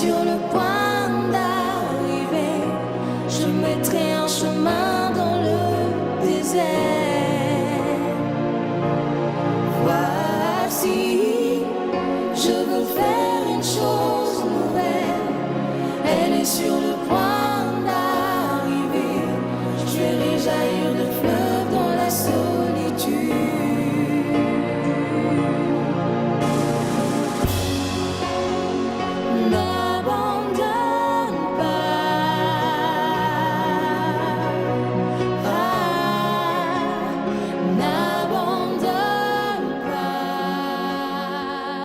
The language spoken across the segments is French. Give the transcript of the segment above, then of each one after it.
sur le point d'arriver. Je mettrai un chemin dans le désert. Voici, je veux faire une chose nouvelle. Elle est sur le point d'arriver. Je verrai jaillir le fleuve dans la solitude.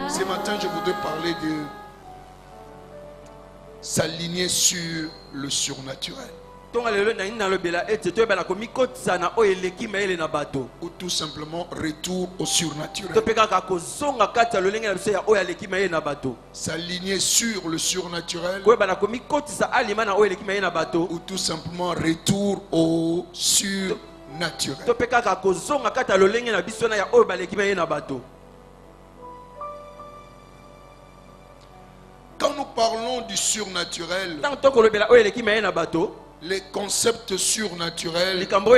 Ce matin, je voudrais parler de s'aligner sur le surnaturel. Ou tout simplement retour au surnaturel. S'aligner sur le surnaturel. Ou tout simplement retour au surnaturel. Quand nous parlons du surnaturel, les concepts surnaturels, quand vous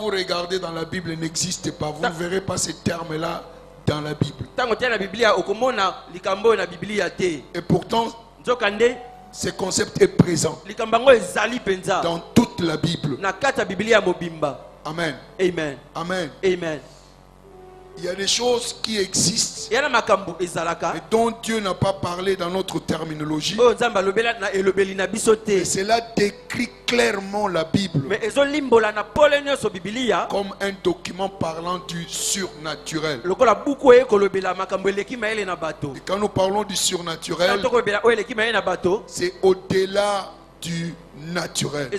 regardez dans la Bible, n'existent pas. Vous ne verrez pas ces termes-là dans la Bible. Et pourtant, ce concept est présent dans toute la Bible. Amen. Amen. Amen. Amen. Il y a des choses qui existent et dont Dieu n'a pas parlé dans notre terminologie. Et cela décrit clairement la Bible comme un document parlant du surnaturel. Et quand nous parlons du surnaturel, c'est au-delà du naturel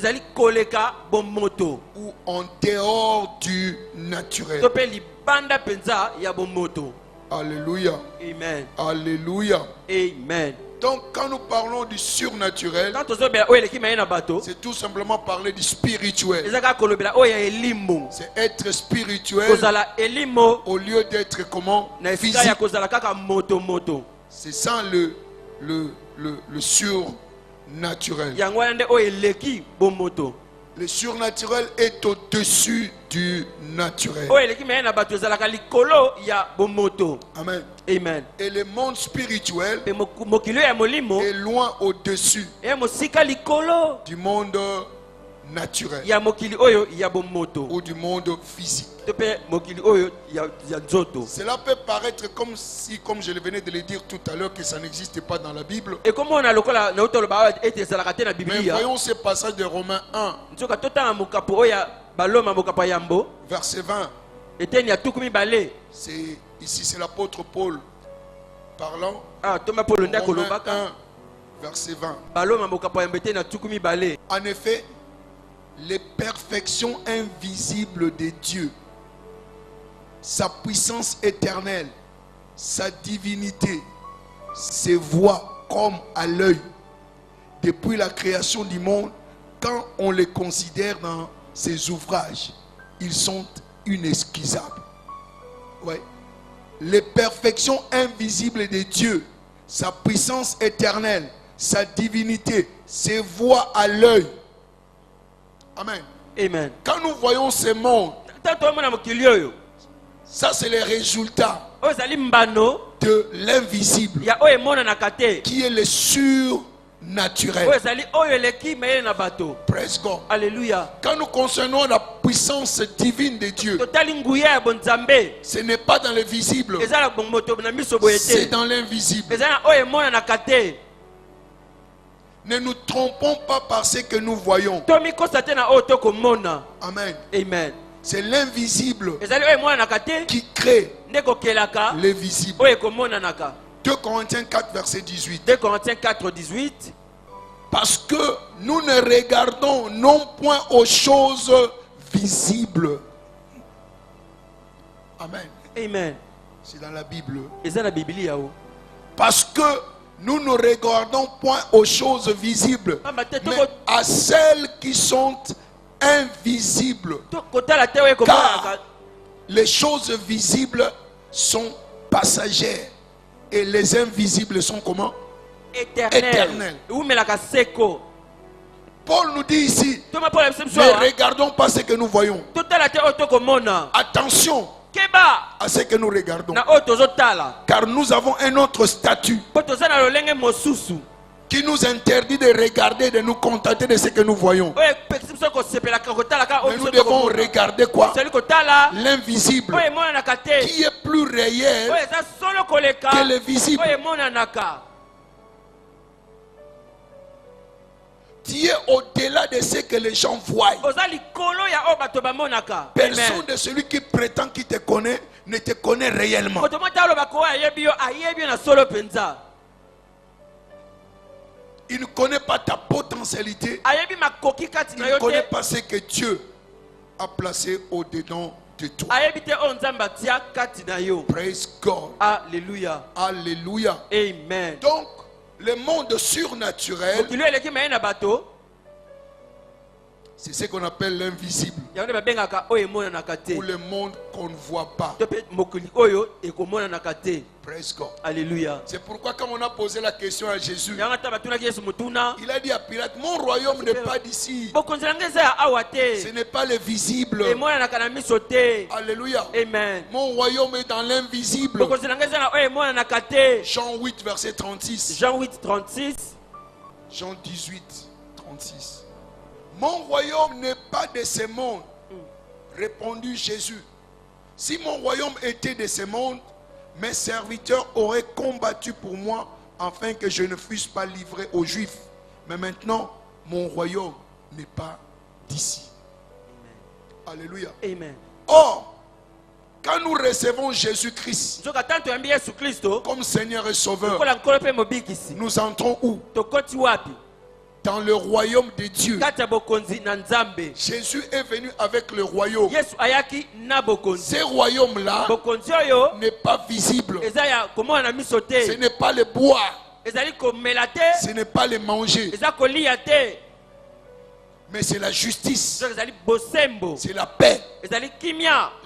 ou en dehors du naturel. Alléluia. Amen. Alléluia. Amen. Donc quand nous parlons du surnaturel, c'est tout simplement parler du spirituel. C'est être spirituel au lieu d'être comment? Physique. C'est ça le surnaturel. Le surnaturel est au-dessus du naturel. Amen. Amen. Et le monde spirituel est loin au-dessus du monde naturel ou du monde physique. Cela peut paraître comme si, comme je venais de le dire tout à l'heure, que ça n'existe pas dans la Bible. Mais voyons ce passage de Romains 1, verset 20. Ici c'est l'apôtre Paul parlant. Romains 1, verset 20. En effet, les perfections invisibles de Dieu, sa puissance éternelle, sa divinité, se voient comme à l'œil depuis la création du monde. Quand on les considère dans ses ouvrages, ils sont inexcusables. Ouais. Les perfections invisibles de Dieu, sa puissance éternelle, sa divinité, se voient à l'œil. Amen. Amen. Quand nous voyons ce monde, ça c'est le résultat de l'invisible qui est le surnaturel. Praise God. Alléluia. Quand nous concernons la puissance divine de Dieu, ce n'est pas dans le visible, c'est dans l'invisible. Ne nous trompons pas par ce que nous voyons. Amen. Amen. C'est l'invisible qui crée le visible. 2 Corinthiens 4, verset 18. 2 Corinthiens 4, 18. Parce que nous ne regardons non point aux choses visibles. Amen. Amen. C'est dans la Bible. Parce que nous ne regardons point aux choses visibles, mais à celles qui sont invisibles. Car les choses visibles sont passagères Et les invisibles sont comment? Éternel. Paul nous dit ici, Ne ne regardons pas ce que nous voyons. Attention à ce que nous regardons. Car nous avons un autre statut qui nous interdit de regarder, de nous contenter de ce que nous voyons. Mais nous devons regarder quoi? L'invisible, qui est plus réel que le visible. Qui est au-delà de ce que les gens voient. Personne de celui qui prétend qu'il te connaît ne te connaît réellement. Il ne connaît pas ta potentialité. Il ne connaît pas ce que Dieu a placé au-dedans de toi. Praise God. Alléluia. Alléluia. Amen. Donc, le monde surnaturel, c'est ce qu'on appelle l'invisible. Ou le monde qu'on ne voit pas. Praise God. Alléluia. C'est pourquoi quand on a posé la question à Jésus, il a dit à Pilate, mon royaume n'est pas d'ici. Ce n'est pas le visible. Alléluia. Amen. Mon royaume est dans l'invisible. Jean 8, verset 36. Jean 8, 36. Jean 18, 36. Mon royaume n'est pas de ce monde. Répondit Jésus. Si mon royaume était de ce monde, mes serviteurs auraient combattu pour moi afin que je ne fusse pas livré aux Juifs. Mais maintenant, mon royaume n'est pas d'ici. Alléluia. Amen. Or, quand nous recevons Jésus-Christ comme Seigneur et Sauveur, nous entrons où? Dans le royaume de Dieu. Jésus est venu avec le royaume. Ce royaume-là n'est pas visible. Ce n'est pas le boire. Ce n'est pas le manger. Mais c'est la justice. C'est la paix.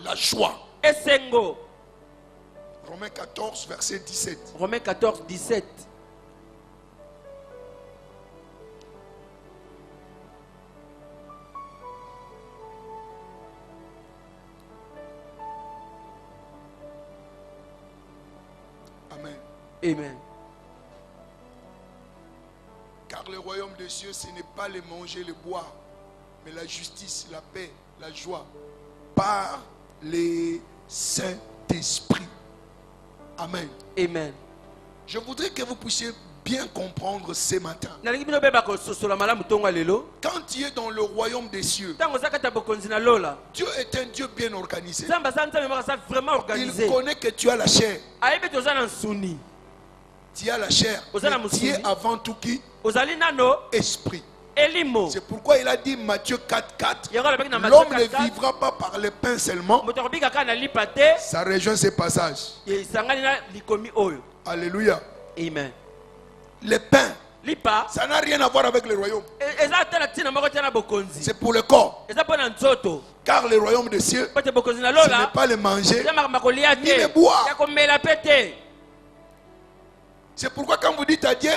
La joie. Romains 14, verset 17. Romains 14, 17. Amen. Amen. Car le royaume des cieux, ce n'est pas le manger, le boire, mais la justice, la paix, la joie, par les Saint-Esprit. Amen. Amen. Je voudrais que vous puissiez bien comprendre ce matin. Quand tu es dans le royaume des cieux, Dieu est un Dieu bien organisé. Il connaît que tu as la chair. Tu as la chair. Mais tu es avant tout qui? Esprit. C'est pourquoi il a dit Matthieu 4:4, l'homme ne vivra pas par le pain seulement. Ça rejoint ce passage. Alléluia. Amen. Le pain, ça n'a rien à voir avec le royaume. C'est pour le corps. Car le royaume des cieux, ce n'est pas le manger ni le boire. C'est pourquoi quand vous dites à Dieu,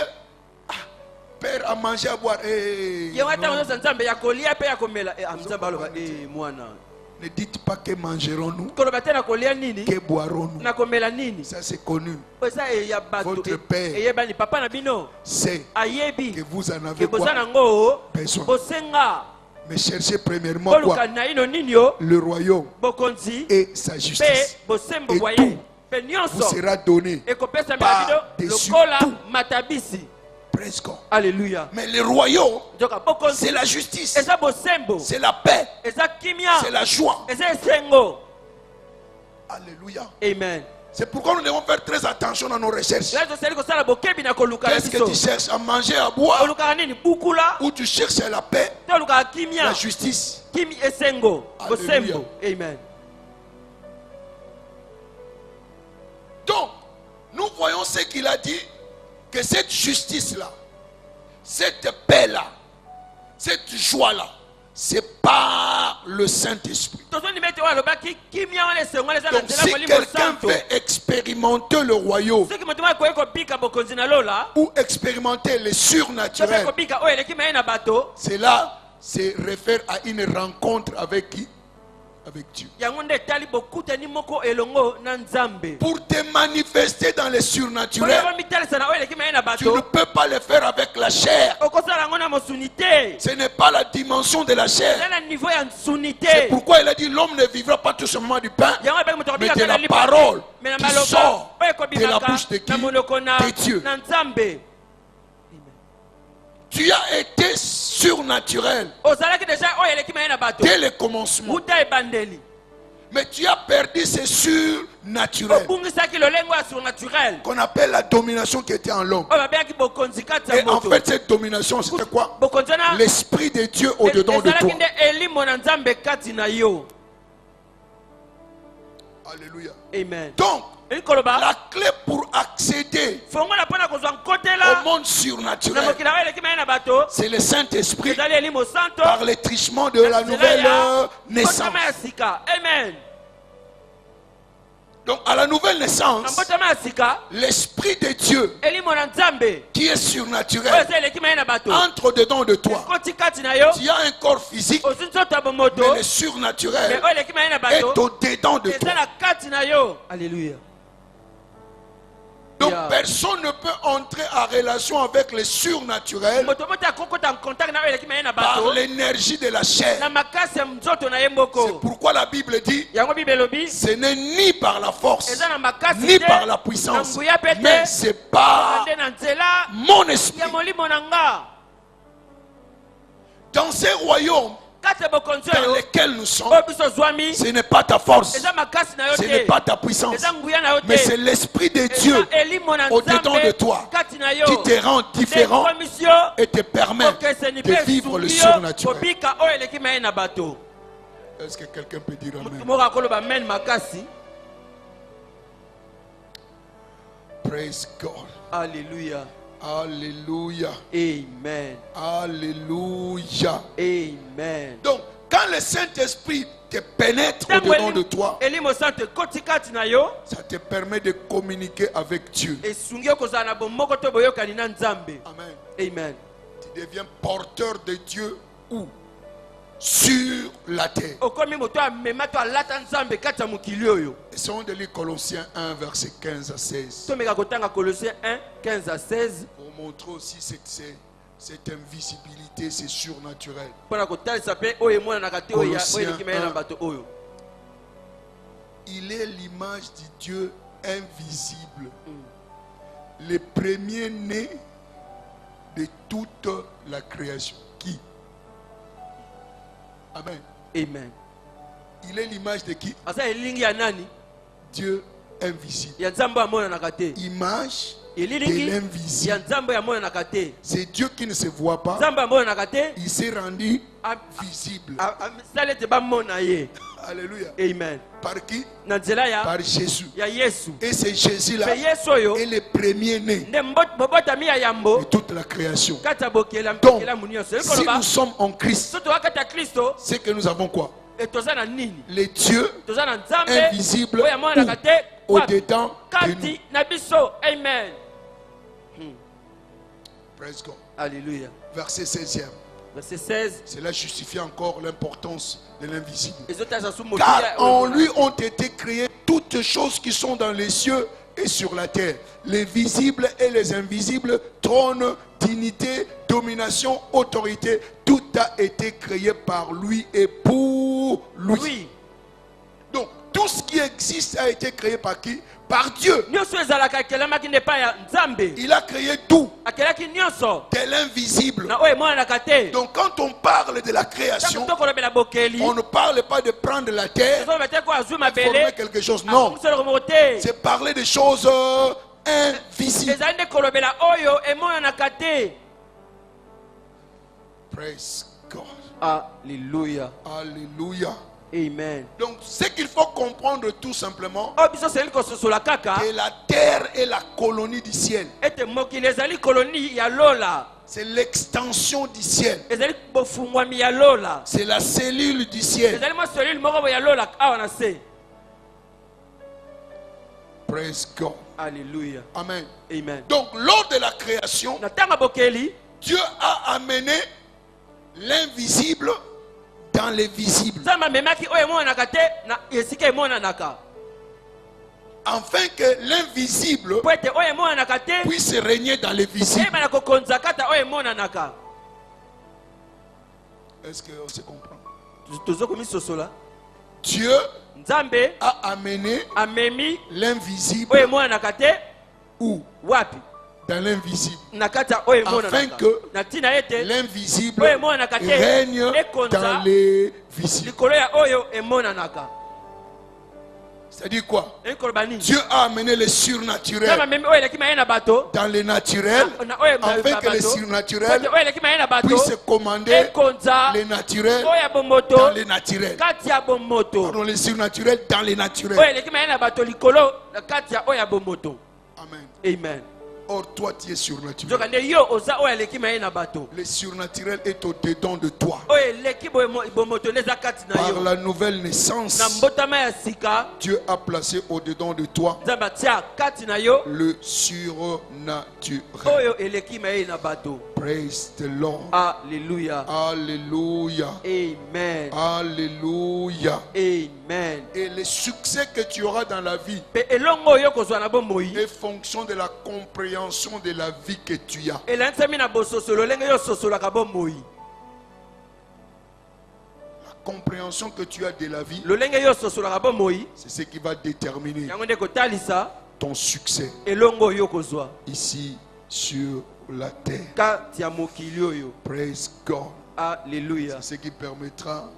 Père, à manger, à boire, ne dites pas que mangerons-nous, que boirons-nous. Ça c'est connu. Votre Père sait que vous en avez quoi? Besoin. Mais cherchez premièrement quoi? Le royaume et sa justice. Et tout vous sera donné par-dessus tout. Praise God. Alléluia. Mais le royaume, c'est la justice, c'est la paix, c'est la joie. Alléluia. Amen. C'est pourquoi nous devons faire très attention dans nos recherches. Qu'est-ce que tu cherches? À manger, à boire? Ou tu cherches la paix, la justice? Alléluia. Amen. Donc, nous voyons ce qu'il a dit, que cette justice-là, cette paix-là, cette joie-là, c'est par le Saint-Esprit. tozoni mete oyo alobaki kimia wana esengo eza na Donc nzela si molimo quelqu'un santo veut expérimenter le royaume soki moto moko akoki kobika bokonzi na lola ou expérimenter les soki surnaturels, kobika oyo eleki maye na bato cela se réfère à une rencontre avec qui? Avec Dieu. yango nde etali bokutani moko elongo na nzambe Pour te manifester dans les surnaturels, mitalisa na oyo eleki maye na tu ne bato peux pas le faire avec la chair. okosala yango na mosuni te Ce n'est pas la dimension de la chair. eza na niveau ya nsuni C'est te pourquoi il a dit l'homme ne vivra pas tout simplement du pain, yango ebeki moto mais akobika de kaka la lipa parole me na qui maloba sort oyo de la bouche de ekobimaka qui? na monoko De Dieu. na nzambe. Tu as été surnaturel ozalaki deja oyo eleki maye na bato dès le commencement. uta ebandeli Mais tu as perdu ce surnaturel obungisaki lolengo ya surnaturel qu'on appelle la domination qui était en l'homme. oyo babengaki bokonzi kati ya Et en moto fait, cette domination, c'était quoi? bokonzi wana L'Esprit de Dieu au-dedans de ezalaki toi. nde elimo na nzambe kati na yo. Alléluia. Amen. Donc, elikoloba la clé pour accéder fongola mpona kozwa nkotela au monde na surnaturel, mokili oyo eleki maye na bato c'est le Saint-Esprit ezali elimo santo par les trichements de la nouvelle naissance. mbotama ya sika. Amen. Donc, à la nouvelle na naissance, mbotama ya sika l'Esprit de Dieu elimo na nzambe qui est oyo surnaturel eza eleki maye na bato entre dedans de toi. ekoti kati na yo Tu as un corps physique, ozwi nzoto ya bomoto mais le me surnaturel oyo eleki maye na est bato au-dedans de eza toi. na kati na yo. Alléluia. Donc Yeah. personne ne peut entrer en relation avec le surnaturel moto moto akokota en contact na oyo eleki maye na par bato l'énergie de la na chair. makasi ya nzoto na ye C'est moko. pourquoi la Bible dit, Yango bible elobi ce n'est ni par la force, eza na makasi ni te par la puissance, na nguya pe mais te c'est par ande na nzela mon esprit. ya molimo na nga. Dans ces royaumes Kati ya bokonzi dans oyo lesquels nous sommes, oyo biso zwami ce n'est pas ta force, eza makasi na yo ce n'est te pas ta puissance, eza nguya na yo mais c'est te l'Esprit de Dieu eza elimo na au-dedans de nzambe toi kati na yo qui te rend différent komisio et te permet okeseni de mpe vivre le esungi yo surnaturel. kobika oyo eleki maye na bato. Est-ce que quelqu'un peut dire Motu amen? moko akoloba amen makasi. Praise God. Alléluia. Alléluia. Amen. Alléluia. Amen. Donc, quand le Saint-Esprit te pénètre Ntango au-dedans de toi, elimo santo ekoti kati na yo ça te permet de communiquer avec Dieu. esungi yo kozala na bomoko to boyokani na nzambe. Amen. Amen. Tu deviens porteur de Dieu où? Sur la terre. okomi moto amema to alata nzambe kati ya mokili oyo. Essayons de lire Colossiens 1, verset 15 à 16. Tomeka kotanga Colossiens 1, 15 à 16 Pour montrer aussi cette invisibilité, c'est surnaturel. mpona kotalisa mpe oyo emonanaka te oyo Colossiens eleki maye na 1. bato oyo. Il est l'image du Dieu invisible, le premier-né de toute la création. Qui? Amen. Amen. Il est l'image de qui? asa elingi ya nani? Dieu invisible. Ya nzambe amonanaka te. Image de elilingi ya l'invisible. nzambe amonanaka te. C'est Dieu qui ne se voit pas. nzambe amonanaka te. Il s'est rendu A- visible. amisala ete bamona ye. Alléluia. Amen. Par qui? Na nzela Par Jésus. ya yesu. Et c'est Jésus-là mpe yesu oyo est le premier-né nde bobotami ya de yambo toute la création. kati ya bokelamu Donc, nyonso. si ekoloba nous sommes en Christ, so toza kati ya kristo c'est que nous avons quoi? toza na nini? Les dieux toza na nzambe invisibles oyo amonanaka te au-dedans de nous. kati na biso. Amen. Praise God. Alléluia. Verset 16e. Verset 16. Cela justifie encore l'importance de l'invisible. ezotasa su Car mokili en lui ont été créées toutes choses qui sont dans les cieux et sur la terre. Les visibles et les invisibles, trône, dignité, domination, autorité. Tout a été créé par lui et pour lui. oui. Donc, tout ce qui existe a été créé par qui? Par Dieu. nyonso ezalaka ekelamaki nde epai ya nzambe. Il a créé tout akelaki nyonso de l'invisible. na oyo emonanaka te. Donc, quand on parle de la création, ntango tokolobela bokeli on ne parle pas de prendre la terre, tozoloba te ko azwi former mabele quelque chose. Non. akomisoloko moko te. C'est parler des choses invisibles. ezali nde kolobela oyo emonanaka te. Praise God. Alléluia. Alléluia. Amen. Donc, ce qu'il faut comprendre tout simplement, oyo biso seli kososola kaka que la terre est la colonie du ciel. ete mokili ezali koloni ya lola. C'est l'extension du ciel. ezali bofungwami ya lola C'est la cellule du ciel. ezali mwa selule moko boye ya lola awa na se. Praise God. Alléluia. Amen. Amen. Donc, lors de la création, Na ntango bokeli Dieu a amené l'invisible dans les visibles. nzambe amemaki oyo emonanaka te na esika emonanaka Afin que l'invisible po ete oyo emonanaka te puisse régner dans les visibles. eyeba na kokonza kata oyo emonanaka. Est-ce qu'on se comprend? tozo komisosola Dieu nzambe a amené amemi l'invisible oyo emonanaka te où? wapi Dans l'invisible. na kati ya oyo Afin emonanaka que na ntina ete l'invisible oyo emonanaka te règne ekonza dans les visibles. likolo ya oyo emonanaka. C'est-à-dire quoi? ekoloba nini? Dieu a amené le nzambe surnaturel amemi oyo eleki maye na bato dans le naturel, na oyo afin que le bato surnaturel oyo eleki maye na bato puisse commander ekonza le naturel oyo ya bomoto dans le naturel. kati ya bomoto Pardon, le surnaturel dans le oyo naturel. eleki maye na bato likolo na kati ya oyo ya bomoto. Amen. Amen. Or, toi, tu es surnaturel. nzoka nde yo oza oyo eleki maye na bato Le surnaturel est au-dedans de toi. oyo eleki bomoto nde eza kati na Par yo la nouvelle naissance, na mbotama ya sika Dieu a placé au-dedans de toi nzambe atia kati na yo le surnaturel. oyo eleki maye na bato. Praise the Lord. Alléluia. Alléluia. Amen. Alléluia. Amen. Et le succès que tu auras dans la vie Pe elongo oyo kozwa na bomoi est fonction de la compréhension de la vie que tu as. elanisami na bososolo lenge yo sosolaka bomoi. La compréhension que tu as de la vie, lolenge yo sosolaka bomoi c'est ce qui va déterminer yango nde kotalisa ton succès elongo oyo kozwa ici sur la terre. kati ya mokili oyo. Praise God. Alléluia. C'est ce qui permettra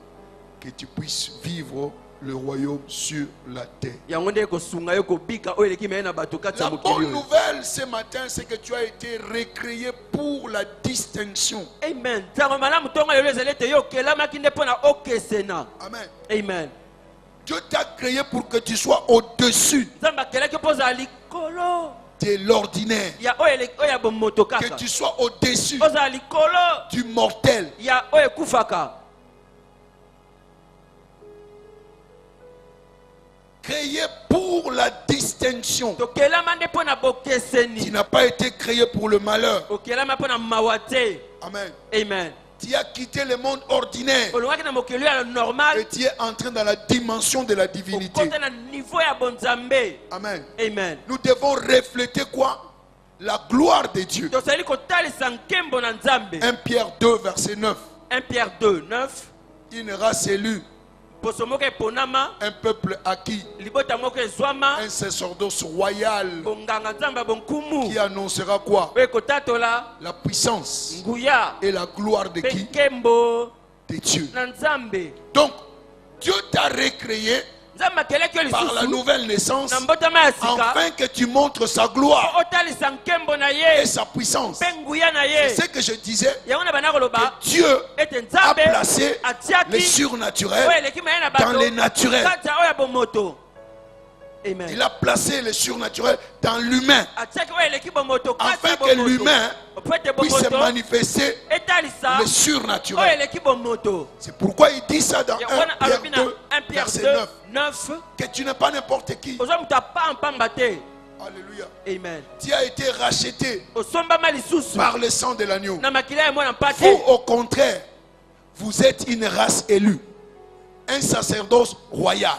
que tu puisses vivre le royaume sur la terre. yango nde kosunga yo kobika oyo eleki maye na bato kati ya La mokili bonne oyo. nouvelle ce matin, c'est que tu as été recréé pour la distinction. Amen. ntango malamu ntongo lelo ezali ete yo okelamaki nde mpo na okesena. Amen. Amen. Dieu t'a créé pour que tu sois au-dessus nzambe akelaki mpo ozala likolo de l'ordinaire. ya oyo ya bomoto Que kaka tu sois au-dessus ozala likolo du mortel. ya oyo ekufaka. Créé pour la distinction. tokelama nde mpo na Tu bokeseni. n'as pas été créé pour le malheur. okelama mpo na mawa te. Amen. Amen. Tu as quitté le monde ordinaire olongaki na mokili ya normal et tu es entré dans la dimension de la divinité. okota na niveau ya bonzambe. Amen. Amen. Nous devons refléter quoi? La gloire de Dieu. tozali kotalisa nkembo na nzambe. 1 Pierre 2, verset 9. 1 Pierre 2, 9. Une race élue, poso moko eponama un peuple acquis, libota moko ezwama un sacerdoce royal bonganga nzambe ya bonkumu qui annoncera quoi? oyo ekotatola La puissance nguya et la gloire de mpe qui? nkembo De Dieu. na nzambe. Donc, Dieu t'a recréé nzambe akeleki yo par la lisusu nouvelle naissance na mbotama ya sika afin que tu montres sa gloire otalisa nkembo na et ye sa puissance. mpe nguya na ye. C'est ce que je disais, yango na bana koloba que Dieu ete a nzambe placé le atiaki surnaturel oyo eleki maye na dans bato le naturel. kati ya oyo ya bomoto. Il Amen. a placé le surnaturel dans l'humain atiaki oyo eleki bomoto kati afin ya que bomoto l'humain po ete puisse bomoto manifester etalisa le oyo surnaturel. eleki bomoto. C'est pourquoi il dit ça dans 1 yango wana Pierre alobi na 2, 1 Pierre verset 2, 9. 9 Que tu n'es pas n'importe qui. ozwa moto apampamba te. Alléluia. Amen. Tu as été racheté osombama lisusu par le sang de l'agneau. na makila ya mwana mpa te. Vous, au contraire, vous êtes une race élue, un sacerdoce royal,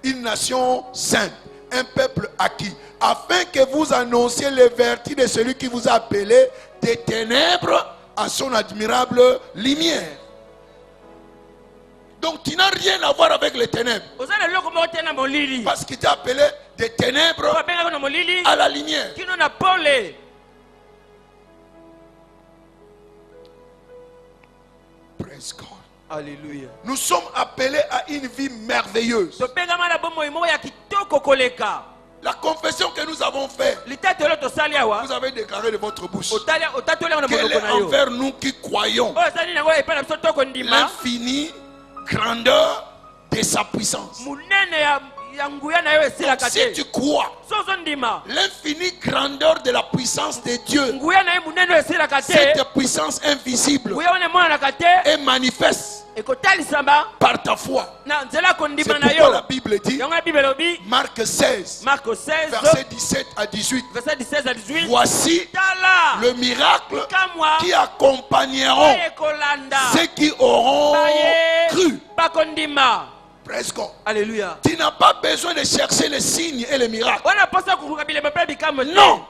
une nation sainte, un peuple acquis, afin que vous annonciez les vertus de celui qui vous a appelé des ténèbres à son admirable lumière. Donc tu n'as rien à voir avec les ténèbres, oza na eloko moko te na molili parce qu'il t'a appelé des ténèbres babengaka na molili à la lumière. kino na pole. Praise God. Alléluia. Nous sommes appelés à une vie merveilleuse. tobengama na bomoi moko ya kitoko koleka. La confession que nous avons faite, litatelo tosali awa vous avez déclaré de votre bouche otatoli yango na qu'elle monoko est na yo envers nous qui croyons oyo osali nango epai na biso tokondima l'infinie grandeur de sa puissance. monene Donc, si tu crois l'infinie grandeur de la puissance de Dieu, cette puissance invisible est manifeste par ta foi. C'est pourquoi la Bible dit, Marc 16, verset 17 à 18, voici le miracle qui accompagneront ceux qui auront cru. Praise God. Alléluia. Tu n'as pas besoin de chercher les signes et les miracles. Non.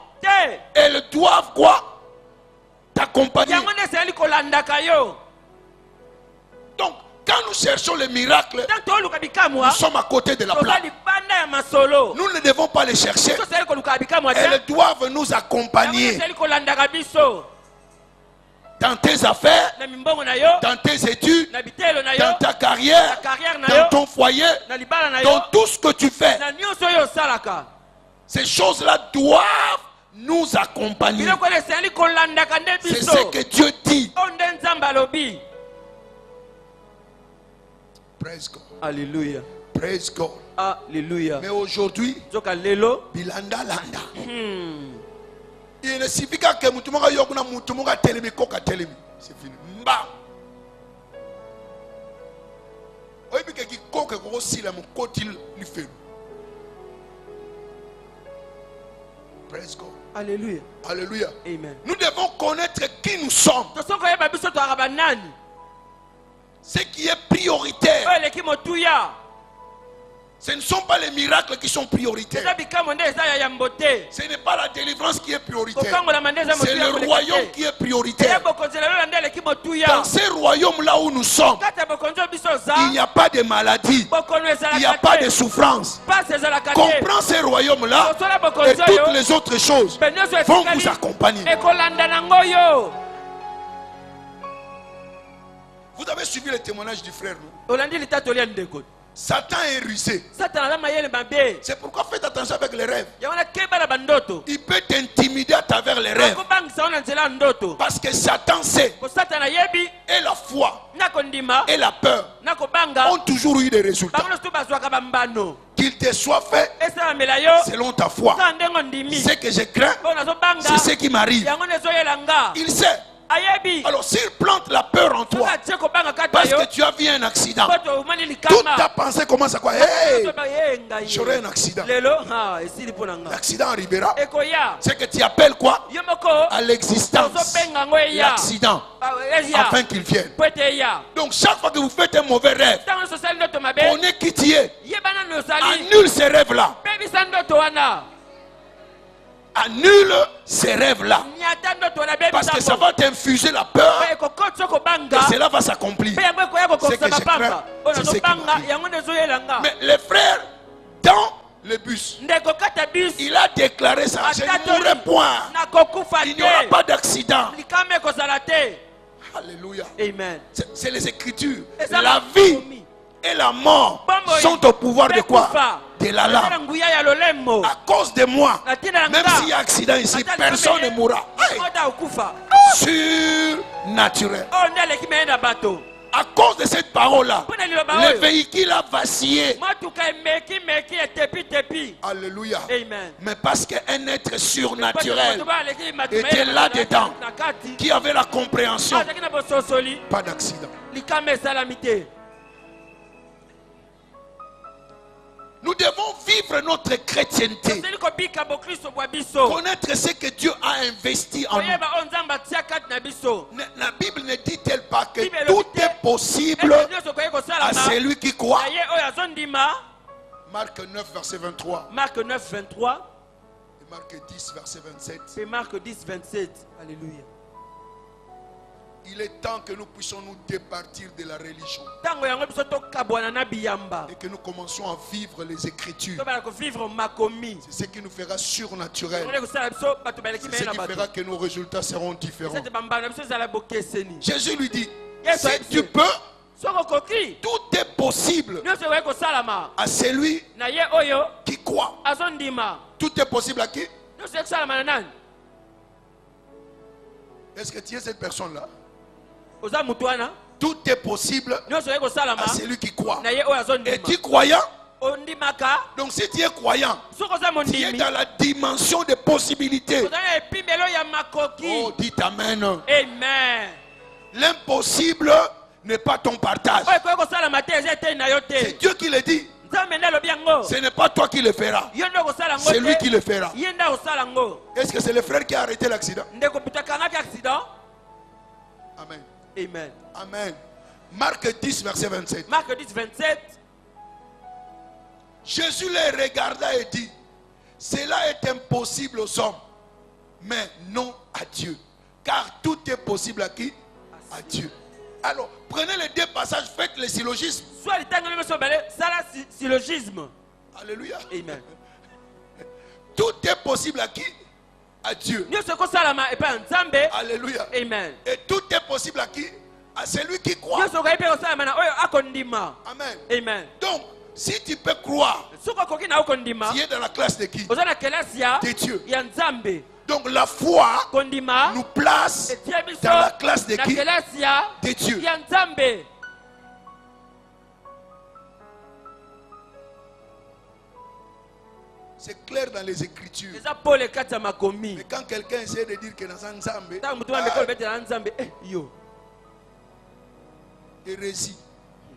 Elles doivent quoi? T'accompagner. Donc, quand nous cherchons les miracles, nous sommes à côté de la plaque. Nous ne devons pas les chercher. Elles doivent nous accompagner. Dans tes affaires, dans tes études, dans ta carrière, dans ton foyer, dans tout ce que tu fais. Ces choses-là doivent nous accompagner. C'est ce que Dieu dit. Praise God. Alléluia. Praise God. Alléluia. Mais aujourd'hui, bilanda landa. Il ne suffit qu'à que mutumoka yokuna mutumoka telemi koka telemi. C'est fini. Mba. Oyebi ke ki koke ko sila mu kotil li fait. Praise God. Alléluia. Alléluia. Amen. Nous devons connaître qui nous sommes. Ce qui est prioritaire. Ce ne sont pas les miracles qui sont prioritaires. Ce n'est pas la délivrance qui est prioritaire. C'est le royaume qui est prioritaire. Dans ce royaume-là où nous sommes, il n'y a pas de maladie. Il n'y a pas de souffrance. Comprends ce royaume-là et toutes les autres choses vont vous accompagner. Vous avez suivi le témoignage du frère, non? Satan est rusé. C'est pourquoi faites attention avec les rêves. Il peut t'intimider à travers les rêves. Parce que Satan sait. Et la foi et la peur ont toujours eu des résultats. Qu'il te soit fait selon ta foi. Ce que je crains, c'est ce qui m'arrive. Il sait. Alors s'il plante la peur en toi parce que tu as vu un accident, toute ta pensée commence à quoi? Hey, j'aurai un accident. L'accident arrivera. C'est que tu appelles quoi? À l'existence l'accident afin qu'il vienne. Donc chaque fois que vous faites un mauvais rêve, prenez qui tu es, annule ces rêves là. Annule ces rêves-là. Parce que ça va t'infuser la peur. Et cela va s'accomplir. C'est que je crains. C'est ce qui m'arrive. Mais les frères, dans le bus, il a déclaré ça. Je ne mourrai point. Il n'y aura pas d'accident. Alléluia. Amen. C'est les Écritures. La vie et la mort sont au pouvoir de quoi? De la lame. À cause de moi, même s'il y a accident ici, personne ne mourra. Hey. Surnaturel. À cause de cette parole-là, le véhicule a vacillé. Alléluia. Amen. Mais parce qu'un être surnaturel était là-dedans, qui avait la compréhension, pas d'accident. Nous devons vivre notre chrétienté. Connaître ce que Dieu a investi en nous. La Bible ne dit-elle pas que tout est possible à celui qui croit? Marc 9, verset 23. Marc 9, 23. Et Marc 10, verset 27. Et Marc 10, 27. Alléluia. Il est temps que nous puissions nous départir de la religion. Et que nous commencions à vivre les Écritures. C'est ce qui nous fera surnaturel. C'est ce qui fera que nos résultats seront différents. Jésus lui dit, si tu peux, tout est possible à celui qui croit. Tout est possible à qui? Est-ce que tu es cette personne-là? Tout est possible à celui qui croit. Es-tu croyant? ondimaka Donc si tu es croyant, soki oza tu es mondimi dans la dimension des possibilités. ozali na epimelo ya makoki. Oh, dites Amen. Amen. L'impossible n'est pas ton partage. oyo ekoki kosalama te eza etei na yo C'est te. Dieu qui le dit. nzambe nde alobi yango. Ce n'est pas toi qui le feras. yo nde okosala yango C'est lui qui te. le fera. ye nde akosala yango. Est-ce que c'est le frère qui a arrêté l'accident? ndeko pito akangaki accident. Amen. Amen. Amen. Marc 10, verset 27. Marc 10, 27. Jésus les regarda et dit, cela est impossible aux hommes, mais non à Dieu. Car tout est possible à qui? À Dieu. Alors, prenez les deux passages, faites le syllogisme. soit litangeli nyonso ebele sala syllogisme. Alléluia. Amen. Tout est possible à qui? À Dieu. nyonso ekosalama epai ya nzambe. Alléluia. Amen. Et tout est possible à qui? À celui qui croit. nyonso okoki mpe kosalama na oyo akondima. Amen. Amen. Donc, si tu peux croire, soki okoki na okondima tu es dans la classe de qui? oza na kelasi De Dieu. ya nzambe. Donc, la foi kondima nous place etie biso dans la classe de na qui? kelasi De Dieu. ya nzambe. C'est clair dans les Écritures. eza pole kati ya makomi. Mais quand quelqu'un essaie de dire que dans un Nzambe, ntango motu wameka olobetela na nzambe yo hérésie.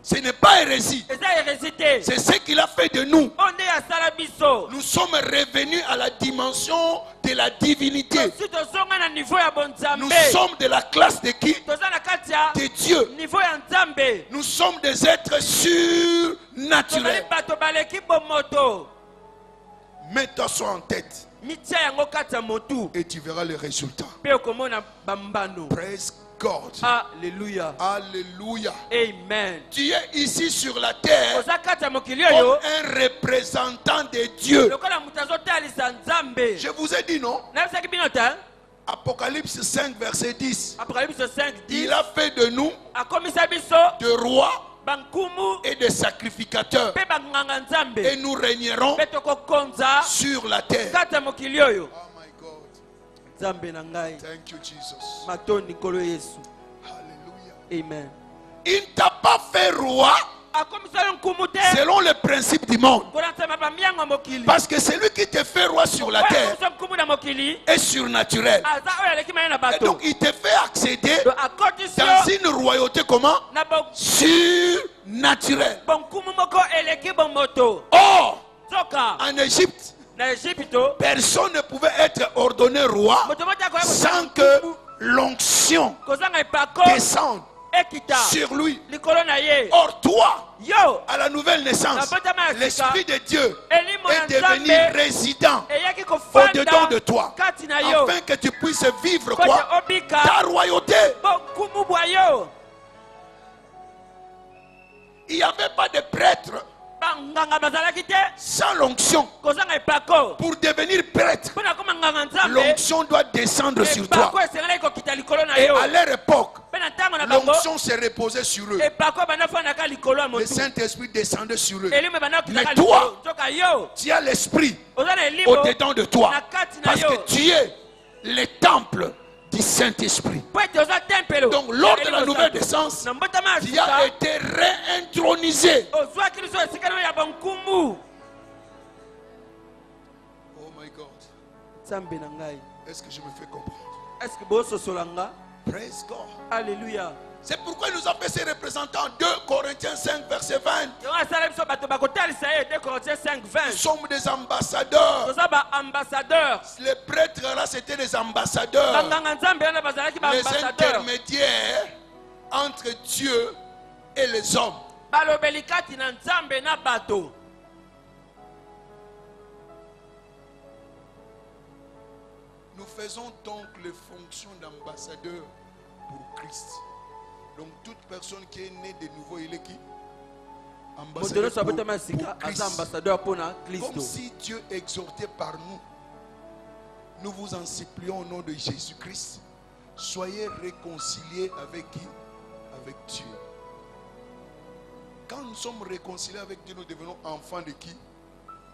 Ce n'est pas hérésie. eza hérésie te. C'est ce qu'il a fait de nous. oyo nde asala biso. Nous sommes revenus à la dimension de la divinité. si tozonga na niveau ya Nous bonzambe sommes de la classe de qui? toza na kati ya De Dieu. niveau ya nzambe. Nous sommes des êtres tozali surnaturels. bato baleki bomoto. Mets-toi ça en tête mitia yango kati ya motu et tu verras les résultats. mpe okomona bambano. Praise God. Alléluia. Alléluia. Amen. Tu es ici sur la terre oza kati ya mokili comme oyo un représentant de Dieu. lokola moto azotalisa nzambe. Je vous ai dit non? nayebisaki bino te. Apocalypse 5, verset 10. Apocalypse 5, 10. Il a fait de nous akomisa biso de rois bankumu et de sacrificateurs. mpe banganga Et nzambe nous régnerons mpe tokokonza sur la terre. kati ya mokili oyo. Oh my God. nzambe na ngai Thank you, Jesus. matondi nkolo yesu. Hallelujah. Amen. Il ne t'a pas fait roi akomisa yo nkumu te selon le principe du monde. kola nsema bamiango ya mokili. Parce que celui qui te fait roi sur la Oyo terre akomisa nkumu na mokili est surnaturel. aza oyo aleki maye na Et bato. donc il te fait accéder akotisi dans yo une royauté comment? na Surnaturelle. bonkumu moko eleki bomoto. Or, soka en Égypte, na Egypto personne ne pouvait être ordonné roi moto moko akoya sans que l'onction kozanga epako descende ekita sur lui. likolo na ye. Or, toi, yo à la nouvelle naissance, l'Esprit de Dieu elimo ya est devenu nzambe résident eyaki au-dedans de kofanda toi, kati na yo afin que tu puisses vivre kote quoi? obika Ta royauté. bonkumu bwa yo. Il n'y avait pas de prêtre banganga bazalaki te sans l'onction. kozanga epako Pour devenir prêtre, mpo na koma nganga nzambe. l'onction doit descendre sur toi. epako esengelaki kokita likolo na Et yo. à leur époque, mpe na ntango na bango l'onction s'est reposée sur eux. epako ebanda fandaka likolo ya Le motu. Saint-Esprit descendait sur eux. elimu ebanda kokitaka Mais toi, likolo. nzoka yo Tu as l'Esprit oza na elimo au-dedans de toi. na kati na Parce que yo tu es le temple du Saint-Esprit. po ete oza tempelo. Donc, lors de Ya la elimo nouvelle santu. naissance, na mbotama ya tu as sika été réintronisé. ozwaki biso esika na yo ya bonkumu. Oh my God. nzambe na ngai Est-ce que je me fais comprendre? est-ce que bososola nga. Praise God. Alléluia. C'est pourquoi il nous a fait ses représentants. 2 Corinthiens 5, verset 20. yango asala biso bato bakotalisa ye 2 Corinthiens 5, Nous 20. sommes des ambassadeurs. toza baambassadeur. Les prêtres là, c'était des ambassadeurs. banganga nzambe wana bazalaki Les baambassadeur. intermédiaires entre Dieu et les hommes. balobeli kati na nzambe na bato. Nous faisons donc les fonctions d'ambassadeurs pour Christ. Donc toute personne qui est née de nouveau, il est qui? moto Ambassadeur nyonso abotama ya pour sika Christ. aza ambassadeur mpo na Comme kristo. si Dieu exhortait par nous. Nous vous en supplions au nom de Jésus-Christ. Soyez réconciliés avec qui? Avec Dieu. Quand nous sommes réconciliés avec Dieu, nous devenons enfants de qui?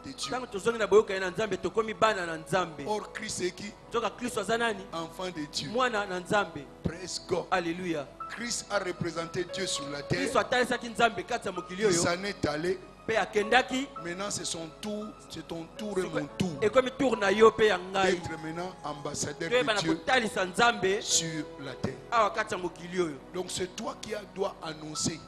De Dieu. ntango tozongi na boyokani na nzambe tokomi bana na nzambe. Or, Christ est qui? nzoka kristo aza nani? Enfant de Dieu. mwana na nzambe. Praise God. Alléluia. Christ a représenté Dieu sur la terre. kristo atalisaki nzambe kati ya mokili Il oyo s'en est allé. mpe pe akendaki Maintenant, c'est son tour, c'est ton tour et mon tour ekomi tour na yo pe ya ngai d'être maintenant ambassadeur toyeba de na Dieu kotalisa nzambe sur la terre. awa kati ya mokili oyo. Donc c'est toi qui dois annoncer.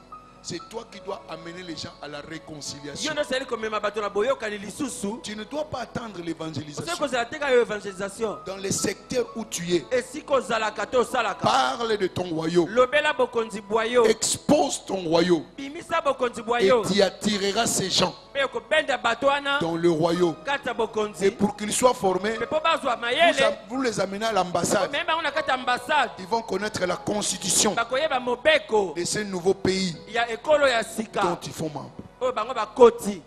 C'est toi qui dois amener les gens à la réconciliation. yo ndo sali komema bato na boyokani lisusu Tu ne dois pas attendre osali l'évangélisation. kozala te kaka yo évangélisation Dans les secteurs où tu es, esika ozalaka te osalaka parle de ton royaume. lobela bokonzi bwa yo Expose ton royaume. bimisa bokonzi bwa Et yo tu attireras ces gens mpe okobenda bato wana dans le royaume. kati ya Et bokonzi pour qu'ils soient formés, mpe mpo bazwa mayele vous les amenez à l'ambassade. omemi bango na kati ya ambasade Ils vont connaître la constitution bakoyeba mobeko de ce nouveau pays ya ekolo ya sika dont ils font membre. oyo bango bakoti.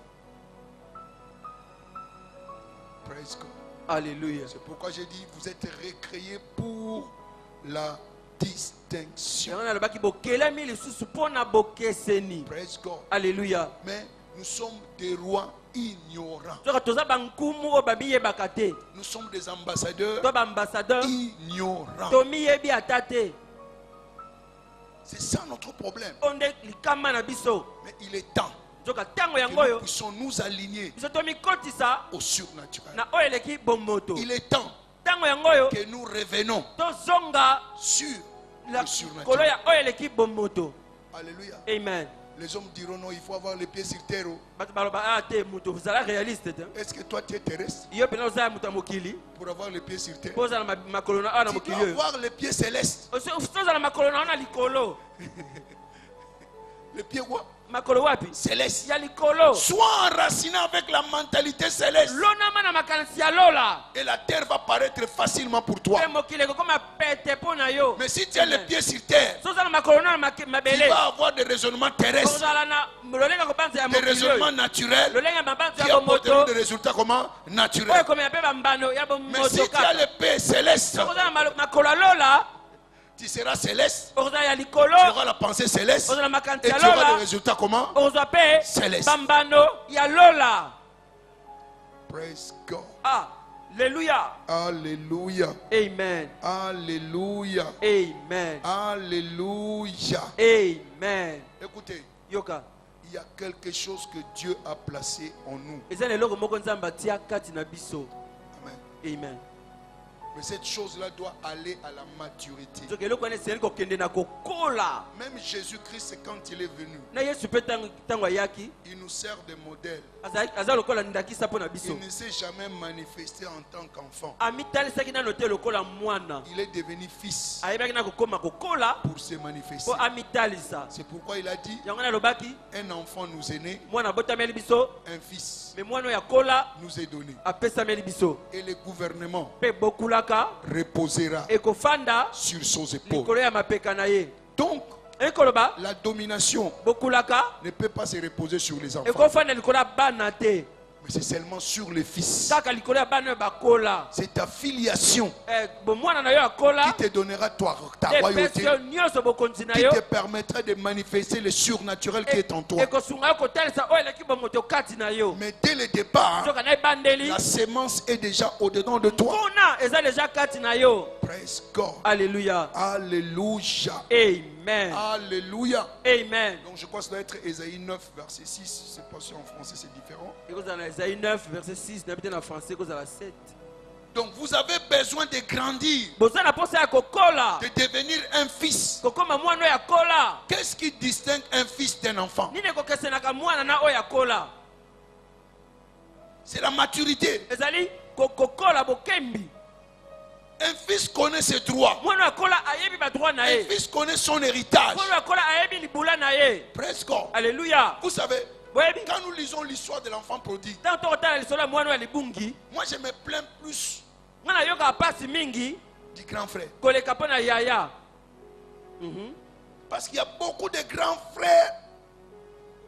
Praise God. Alléluia. C'est pourquoi j'ai dit, vous êtes recréés pour la distinction. yango nalobaki bokelemi lisusu mpo na bokeseni. Praise God. Alléluia. Mais nous sommes des rois ignorants. soka toza bankumu oyo babiyebaka te Nous sommes des ambassadeurs to baambassadeur ignorants. tomiyebi ata te C'est ça notre problème. oyo nde likama na biso. Mais il est temps nzoka ntango que yango nous oyo puissions nous aligner biso tomikotisa au surnaturel. na oyo eleki bomoto. Il est temps ntango yango oyo que nous revenons tozonga sur la le kolo surnaturel. ya oyo eleki bomoto. Alléluia. Amen. Les hommes diront non, il faut avoir les pieds sur terre. bato baloba ah te moto ozala réaliste te Est-ce que toi tu es terrestre yo mpena ozala moto ya mokili pour avoir les pieds sur terre? mpo ozala makolo na awa na Tu mokili dois oyo avoir les pieds célestes. ozala makolo na awa na likolo. Les pieds quoi? makolo wapi Célestes. ya likolo. Sois enraciné avec la mentalité céleste. lonama na makanisi ya lola Et la terre va paraître facilement pour toi. mpe mokili ekokoma pete mpo na yo. Mais si tu as les pieds sur terre, so ozala makolo na tu mabele vas avoir des raisonnements terrestres, ozala na lolenge ya kobanza ya des mokili raisonnements oyo naturels lolenge ya mabanzo qui ya apporteront bomoto des résultats comment? oyo Naturels. ekomela mpe bambano ya Mais si bomoto tu as kaka. les pieds célestes, soki ozala na makolo ya lola tu seras céleste, okozala ya likolo tu auras la pensée céleste ozala na et makanisi ya tu auras des lola résultats comment? okozwa mpe Céleste. bambano ya lola. Praise God. Alléluia. Alléluia. Amen. Alléluia. Amen. Alléluia. Amen. Écoutez, Yoka. il y a quelque chose que Dieu a placé en nous. eza na eloko moko nzambe atia kati na biso. Amen. Amen. Mais cette chose-là doit aller à la maturité. soki eloko wana esengeli kokende na kokola. Même Jésus-Christ, quand il est venu, na yesu mpe ntango ayaki il nous sert de modèle. aza lokola ndakisa mpo na Il biso. ne s'est jamais manifesté en tant qu'enfant. amitalisaki nano te lokola mwana. Il est devenu fils ayebaki na kokóma kokola pour se manifester. mpo amitalisa. C'est pourquoi il a dit, yango wana alobaki un enfant nous est né, mwana abotameli biso un fils me mwana oyo akola nous est donné. apesameli biso Et le gouvernement mpe bokulaka reposera ekofanda sur ses épaules. likolo ya mapeka na ye. Donc, ekoloba la domination bokulaka ne peut pas se reposer sur les enfants, ekofanda likolo ya bana te mais c'est seulement sur les fils. kaka likolo ya bana oyo bakola. C'est ta filiation mwana na yo akola qui te donnera ta epesi royauté, yo nyonso bokonzi na qui yo te permettra de manifester le surnaturel qui est en toi. ekosunga yo kotalisa oyo eleki bomoto kati na yo. Mais dès le départ, soka na ebandeli la sémence est déjà au-dedans de toi. kuna eza deja kati na yo. Praise God. Alléluia. Alléluia. Amen. Alléluia. Amen. Donc je crois que ça doit être Ésaïe 9, verset 6. Je ne sais pas si en français c'est différent. ekozala na Esaïe 9 verset 6 na bite na français ekozala 7. Donc vous avez besoin de grandir, boza na posa ya kokola de devenir un fils. kokoma mwana oyo akola. Qu'est-ce qui distingue un fils d'un enfant? nini ekokesenaka mwana na oyo akola? C'est la maturité. ezali kokola bokembi. Un fils connaît ses droits. mwana oyo akola ayebi badroit na Un ye. fils connaît son héritage. mwana oyo akola ayebi libula na ye. Praise God. Alléluia. Vous savez, boyebi quand nous lisons l'histoire de l'enfant prodigue, ntango tokotala lisolo ya mwana oyo ya libungi moi je me plains plus nga nayokaka pasi mingi du grand frère. koleka mpo na yaya. Parce qu'il y a beaucoup de grands frères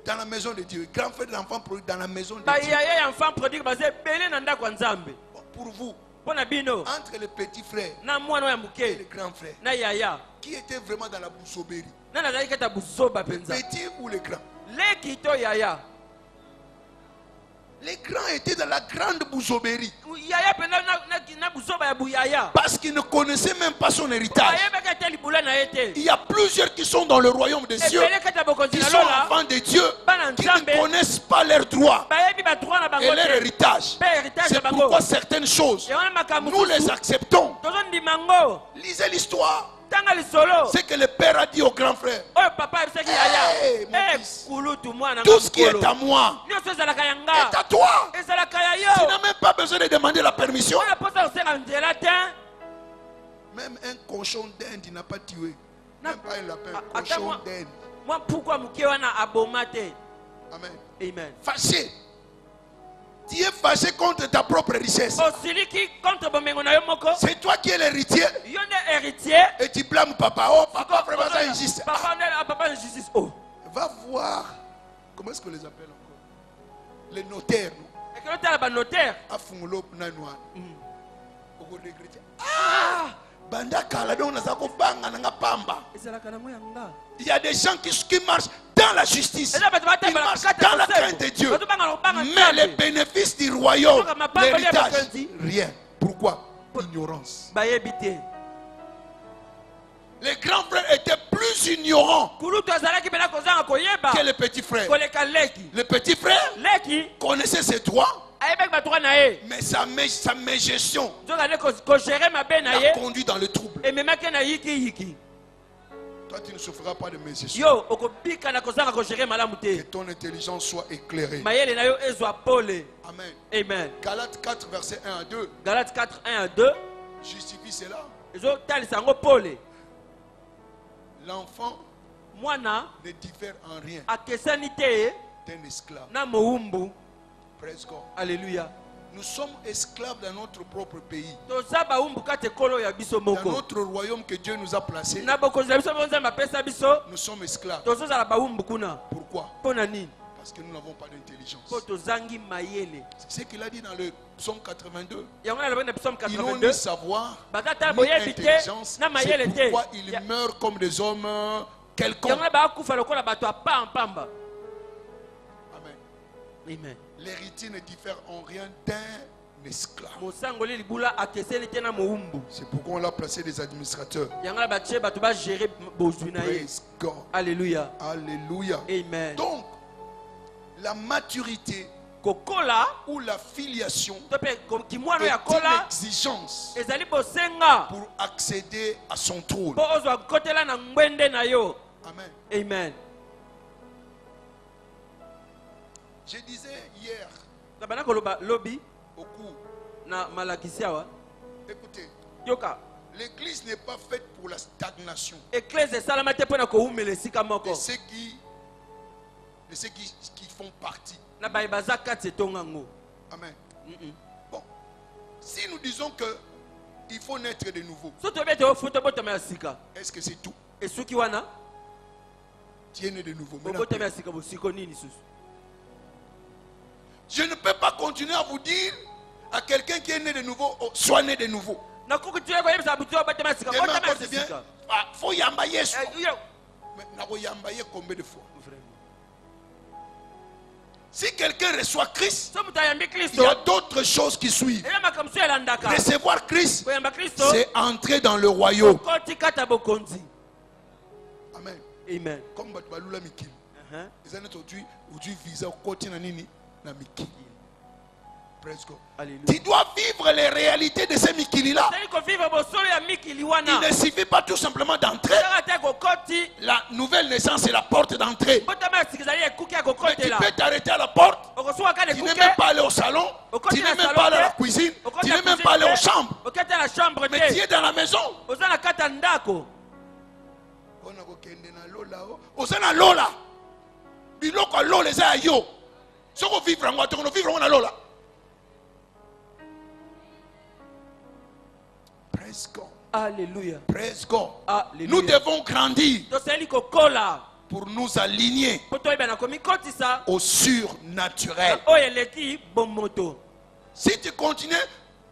dans la maison de Dieu. Grands frères de l'enfant prodigue dans la maison de Dieu. bayaya ya enfant prodigue baza ebele na ndako ya nzambe. Pour vous, mpo na bino entre les petits frères na mwana oyo ya et moke les grands frères, na yaya qui était vraiment dans la boussoberie? nani azalaki kati ya buzoba Les mpenza petits ou les grands? leki to yaya? Les grands étaient dans la grande boussoberie. yaya mpenza na buzoba ya buyaya. Parce qu'il ne connaissait même pas son héritage. Ayebaka te libula na yete. Il y a plusieurs qui sont dans le royaume des cieux, Ebele kata bokonzi qui na sont lola. enfants de Dieu, Bana qui nzambe. ne connaissent pas leurs droits Bayebi ba droit na bango et leur te. héritage. Pe héritage C'est na bango. pourquoi certaines choses, Yona makamu. nous les acceptons. Tozo ndimango. Lisez l'histoire. Tanga lisolo. C'est que le père a dit au grand frère, Oyo papa ebisaki Hey, yaya. mon fils. Kulutu mwana tout ce qui est à moi Nyonso ezalaka est yanga. à toi. Ezalaka ya Tu yo. n'as même pas besoin de demander la permission. Wana posa kosenga nzela te. Même un cochon d'Inde, il n'a pas tué. Même pas un lapin, Attends, cochon moi. d'Inde. Mwa pourquoi muke wana aboma te. Amen. Amen. Fâché. Tu es fâché contre ta propre richesse. Osiliki contre bomengo na yo moko. C'est toi qui es l'héritier Yo ne héritier. et tu blâmes papa. Oh, papa, vraiment, ça injuste. Papa ne papa injustice. Oh. Va voir. Comment est-ce qu'on les appelle encore? Les notaires. Et que l'autre ba notaire. Afungulo nanwa. Oko regretter. Ah! Banda kala donc nazako banga nanga pamba. Ezalaka na moyanga. Il y a des gens qui marchent dans la justice. Eza bato Ils batambala marchent kata dans la kosebo. crainte de Dieu. Bato banga lobanga Mais les nzambe. bénéfices du royaume, Soka mapamba l'héritage, ya bakonzi. rien. Pourquoi? Ignorance. Bayebi te. Les grands frères étaient plus ignorants Kulutu azalaki pena kozanga koyeba. que les petits frères. Koleka leki. Le petit frère Leki. connaissait ses droits, Ayebaki bato na ye. mais sa mégestion Nzoka ne ko gérer mabe na l'a ye. conduit dans le trouble. Ememaki na yiki yiki. Toi, tu ne souffriras pas de mégestion. Yo okobika na kozanga ko gérer malamu Que te. ton intelligence soit éclairée. Mayele na yo ezwa pole. Amen. Amen. Galates 4, verset 1 à 2. Galates 4, 1 à 2. Justifie cela. Ezo talisa ngo pole. L'enfant Mwana ne diffère en rien akesani te d'un esclave. na moumbu. Praise God. Alléluia. Nous sommes esclaves dans notre propre pays. Toza baumbu kate kolo ya biso Dans moko. notre royaume que Dieu nous a placé, Na bokonzi na biso bonza mapesa biso. nous sommes esclaves. Tozo za baumbu kuna. Pourquoi? Pona nini? Parce que nous n'avons pas d'intelligence. Po tozangi mayele. C'est ce qu'il a dit dans le psaume 82. Yango na lobena psalm Ils n'ont 82. ni savoir, Bakata ni boyebi te intelligence. na mayele C'est te. pourquoi ils meurent comme des hommes quelconques. Yango na ba kufa lokola bato apa pamba. Amen. Amen. L'héritier ne diffère en rien d'un esclave. Mosangoli libula akeseni te na moumbu. C'est pourquoi on l'a placé des administrateurs. Yango na batie bato ba gérer bozwi na ye. Praise God. Alléluia. Alléluia. Amen. Donc, la maturité Kokola ou la filiation to pe kimwana est ya une kola exigence ezali bosenga pour accéder à son trône. po ozwa kotela na ngwende na yo. Amen. Amen. Je disais hier Na bana koloba lobby au cours, na malakisi awa. écoutez, Yoka. l'église n'est pas faite pour la stagnation. Église esalama te pona ko umela esika moko. De ceux qui font partie. Na baye baza kati etongango. Amen. Bon, si nous disons que il faut naître de nouveau, So to bete ofuto botama ya sika. est-ce que c'est tout? Esuki wana Tu es né de nouveau. bo Maintenant, botama ya sika bosiko nini susu. je ne peux pas continuer à vous dire à quelqu'un qui est né de nouveau, oh, sois né de nouveau. Na kuku tuye ko yebisa butu botama ya sika. Demain Botama encore ya devient, sika. faut yamba yesu. Yo. Mais nako yamba ye combien de fois? Vraiment. Si quelqu'un reçoit Christ, So mutayambi il Kristo. y a d'autres choses qui suivent. Ela makamso elandaka. Recevoir Christ, Koyamba Kristo. c'est entrer dans le royaume. Koti kata bokonzi. Amen. Amen. Comme Batbalula Mikil. Uh-huh. Les années aujourd'hui visa koti na nini na Mikil. Praise God. Alléluia. Tu dois vivre les réalités de ces Mikili-là. Tali ko vivre bosolo ya mikili Il wana. ne suffit pas tout simplement d'entrer. Saka te ko koti. La nouvelle naissance est la porte d'entrée. Botama ya sika zali ekuki ya ko Mais tu kotela. peux t'arrêter à la porte. Okosuka ka Tu n'es ekuke. même pas allé au salon. Au côté Tu de n'es la même salon, pas allé à la te. cuisine. Au côté Tu de la n'es même cuisine, pas allé te. aux chambres. Okete na chambre Mais tu te. es dans la maison. Oza na kata ndako. On a kokende na lola. Oza na lola. Biloko lola eza yo. Soko vivre ngo to vivre na lola. Praise God. Alléluia. Praise God. Alléluia. Nous devons grandir Tosali kokola. pour nous aligner Po toyeba na komi kotisa. au surnaturel. Oyo eleki bomoto. Si tu continues,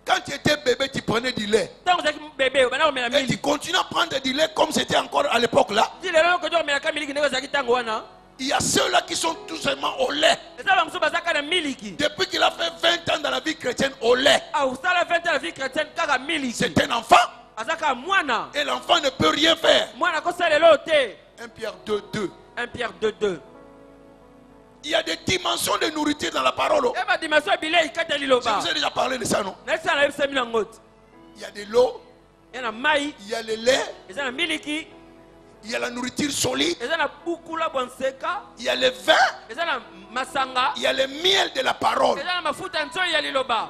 quand tu étais bébé, tu prenais du lait. Tango zaki bébé bana komela Et tu mili. continues à prendre du lait comme c'était encore à l'époque là. Ti lelo ko jo komela ka miliki ndeko zaki tango wana. Il y a ceux-là qui sont tout simplement au lait. eza bamosusu bazaka na miliki Depuis qu'il a fait 20 ans dans la vie chrétienne, au lait. ausala 20 ans la vie chrétienne kaka miliki C'est un enfant azaka mwana et l'enfant ne peut rien faire. mwana kosalela te 1 Pierre 2, 2. 1 Pierre 2:2 Il y a des dimensions de nourriture dans la parole. eba dimension ya bilei kati ya Je liloba vous ai déjà parlé de ça, non? naesala nayebisami nango te Il y a de l'eau, ya na mai il y a le lait, eza na miliki il y a la nourriture solide, eza na bukula bwa nseka il y a le vin, eza na masanga il y a le miel de la parole. eza na mafuta nzoi ya liloba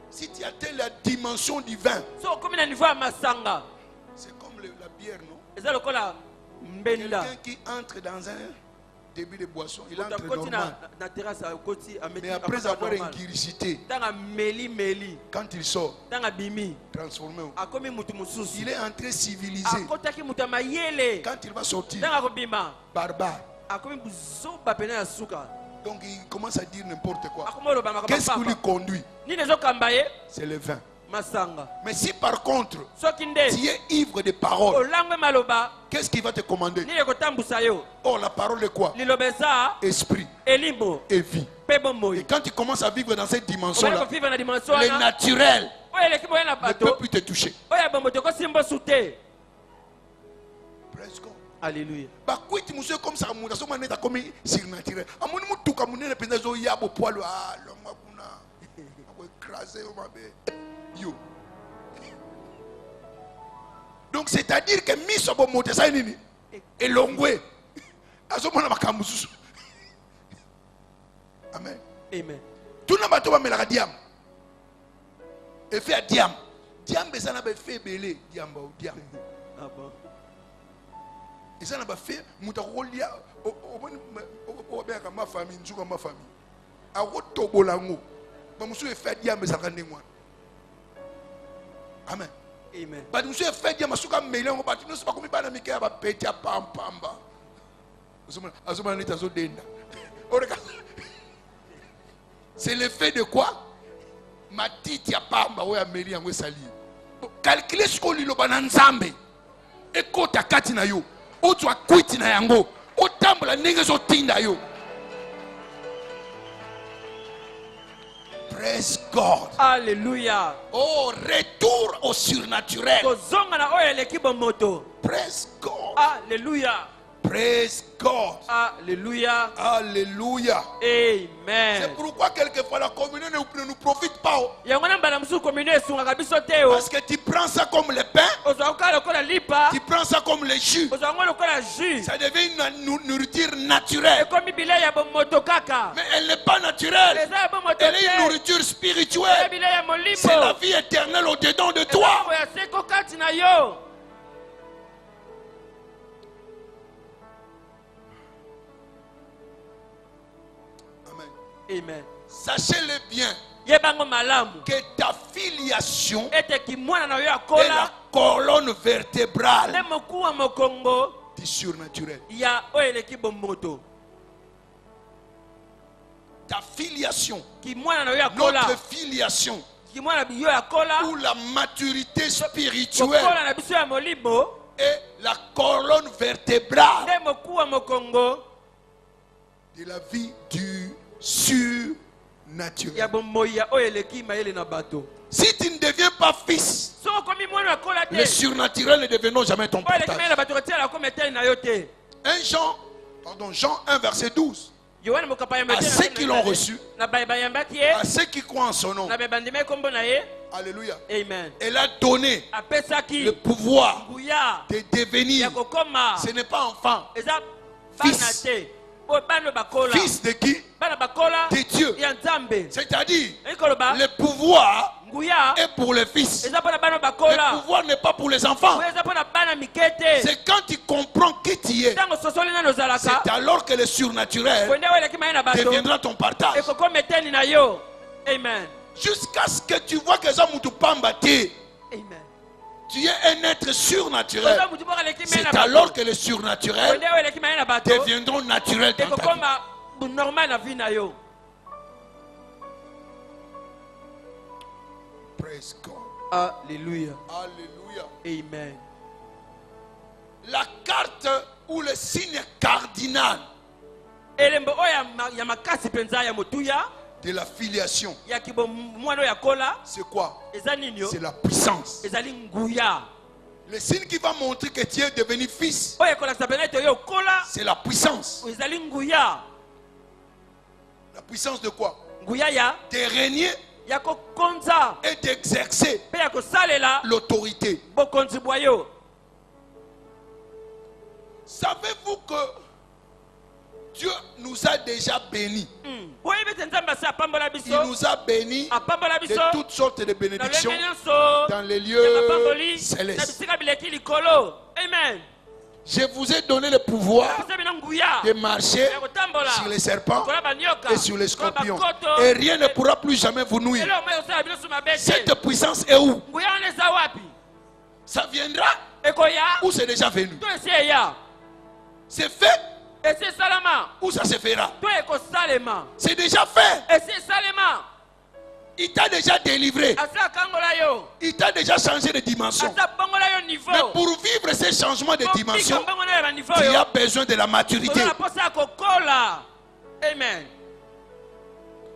Si tu atteins la dimension du vin, so okomi na niveau ya masanga c'est comme la bière, non? eza lokola mbenda Quelqu'un qui entre dans un début de boisson, il entre akoti normal. na terrasse akoti Mais après avoir ingurgité, ntanga meli quand il sort, ntanga bimi transformé, akomi mutu mosusu il est entré civilisé. akotaki mutu ya mayele Quand il va sortir, ntanga akobima barbare. akomi buzoba pene ya suka Donc il commence à dire n'importe quoi. akomi oloba makambo Qu'est-ce qui lui papa conduit? nini ezokamba ye C'est le vin. masanga Mais si par contre, soki nde tu es ivre de parole, olangwe maloba qu'est-ce qui va te commander? nini ekotambusa yo Oh, la parole est quoi? liloba eza Esprit elimbo et vie. mpe Et bomoi quand tu commences à vivre dans cette obali dimension-là, kovivre na dimension le wana naturel oyo eleki boye na ne peut bato plus te toucher. oyo ya bombo tokosimba su te Praise God. alleluya Bakwiti muso comme ça muda so maneta comme surnaturel. Amoni mutuka munene penza zo yabo poalo ah longwa kuna. Ako écraser au mabe. Yo. Donc c'est-à-dire que miso bo mote ça nini elongwe. Azo mona makambu susu. Amen. amen Tuna bato ba melaka diam. Et fait diam. Diam bezana ba fait belé diam ba diam. ah bon Et ça n'a pas fait, mutakolia, ma famille, nzuka ma famille. A woto bolango, ba musu e fait dia mesaka ndengwa. Amen. amen Ba musu e fait dia masuka melango ba tino pas komi bana mikaya ba petia pamba. Azuma nita zo denda. C'est le fait de quoi? Matiti ya pamba oya meli yango sali. Calculer ce qu'on lilo bana nzambe. Ekota kati na yo. Otu akwiti na yango otambola ndenge zotinda yo. Praise God. alleluya Oh, retour au surnaturel. kozonga na oyo eleki bomoto Praise God. alleluya Praise God. alleluya Alléluia. amen C'est pourquoi quelquefois la communion ne nous profite pas. yango na mbala mosusu komino esungaka biso te o Parce que tu prends ça comme le pain, ozwa koka lokola lipa tu prends ça comme le jus. ozwa yango lokola jus Ça devient une nourriture naturelle. ekomi bilei ya bomoto kaka Mais elle n'est pas naturelle. eza ya bomoto Elle est une te nourriture eza spirituelle. bilei ya molimo C'est la vie éternelle au-dedans de eza toi. mambo ya seko kati na yo Amen. amen Sachez-le bien yebango malamu que ta filiation ete kimwana na yo est la akola colonne vertébrale nde mokuwa mokongo du surnaturel. ya oyo eleki bomoto Ta filiation, kimwana na yo akola notre filiation, kimwana na yo akola ou la maturité spirituelle kokola na biso ya molimo est la colonne vertébrale nde mokuwa mokongo de la vie du surnaturel. ya bomoi ya oyo eleki mayele na bato Si tu ne deviens pas fils, soki okomi mwana akola te le surnaturel ne deviendra jamais ton oyo eleki mayele partage. na bato kotiala komi etali na yo te Jean 1 verset 12. yohane mokapa ya À ceux qui l'ont reçu, na baye bayambaki ye à ceux qui croient en son nom, na baye bandimai kombo na ye alléluia, amen elle a donné apesaki le pouvoir nguya de devenir. ya kokoma Ce n'est pas enfant, eza bana Fils. te oyo bana bakola fils de qui? bana bakola De Dieu. ya nzambe C'est-à-dire, eki koloba le pouvoir nguya est pour les fils. eza mpo na bana Le bakola pouvoir n'est pas pour les enfants. nguya eza mpo na bana mike te C'est quand tu comprends qui tu es, ntango sosoli nano ozalaka c'est alors que le surnaturel konde oyo eleki maye na bato deviendra ton partage. ekokoma eteni na yo amen Jusqu'à ce que tu vois que ça mutu pamba te, amen tu es un être surnaturel. oza mutu moko eleki maye na C'est alors bato que le surnaturel konde oyo eleki maye na bato deviendront naturels dans ta vie. ekokoma normal na vie na yo Praise God. alleluya Alléluia. amen La carte ou le signe cardinal elembo oyo ya makasi penza ya motuya de la filiation, ya kibo mwana ya kola c'est quoi? eza nini yo C'est la puissance. ezali nguya Le signe qui va montrer que tu es devenu fils, oyo ekolakisa pena ete oyo kola c'est la puissance. ezali nguya. La puissance de quoi? Nguya ya De régner ya kokonza et d'exercer pe ya kosalela l'autorité. bokonzi bwa yo. Savez-vous que Dieu nous a déjà bénis? oyebi ete nzambe asi apambola Il biso nous a bénis apambola de biso toutes sortes de na bénédictions lolenge nyonso dans les ya lieux mapamboli na célestes. bisika bileki likolo. Amen. Je vous ai donné le pouvoir Apesa bino nguya de marcher ya kotambola sur les serpents kola banyoka et sur les kola scorpions. bakoto. Et rien ne pourra plus jamais vous nuire. Eloko moyo osala bino su mabe te. Cette puissance est où? Nguya wana eza wapi? Ça viendra Ekoya ou c'est déjà venu? to esi eya C'est fait esi esalama ou ça se fera? to ekosalema C'est déjà fait. esi esalema. Il t'a déjà délivré. Asi akangola yo Il t'a déjà changé de dimension. asi abongola yo niveau. Mais pour vivre ces changements de dimension, mbongo na ya baniveau tu yo as besoin de la maturité. ozala posa ya kokola. Amen.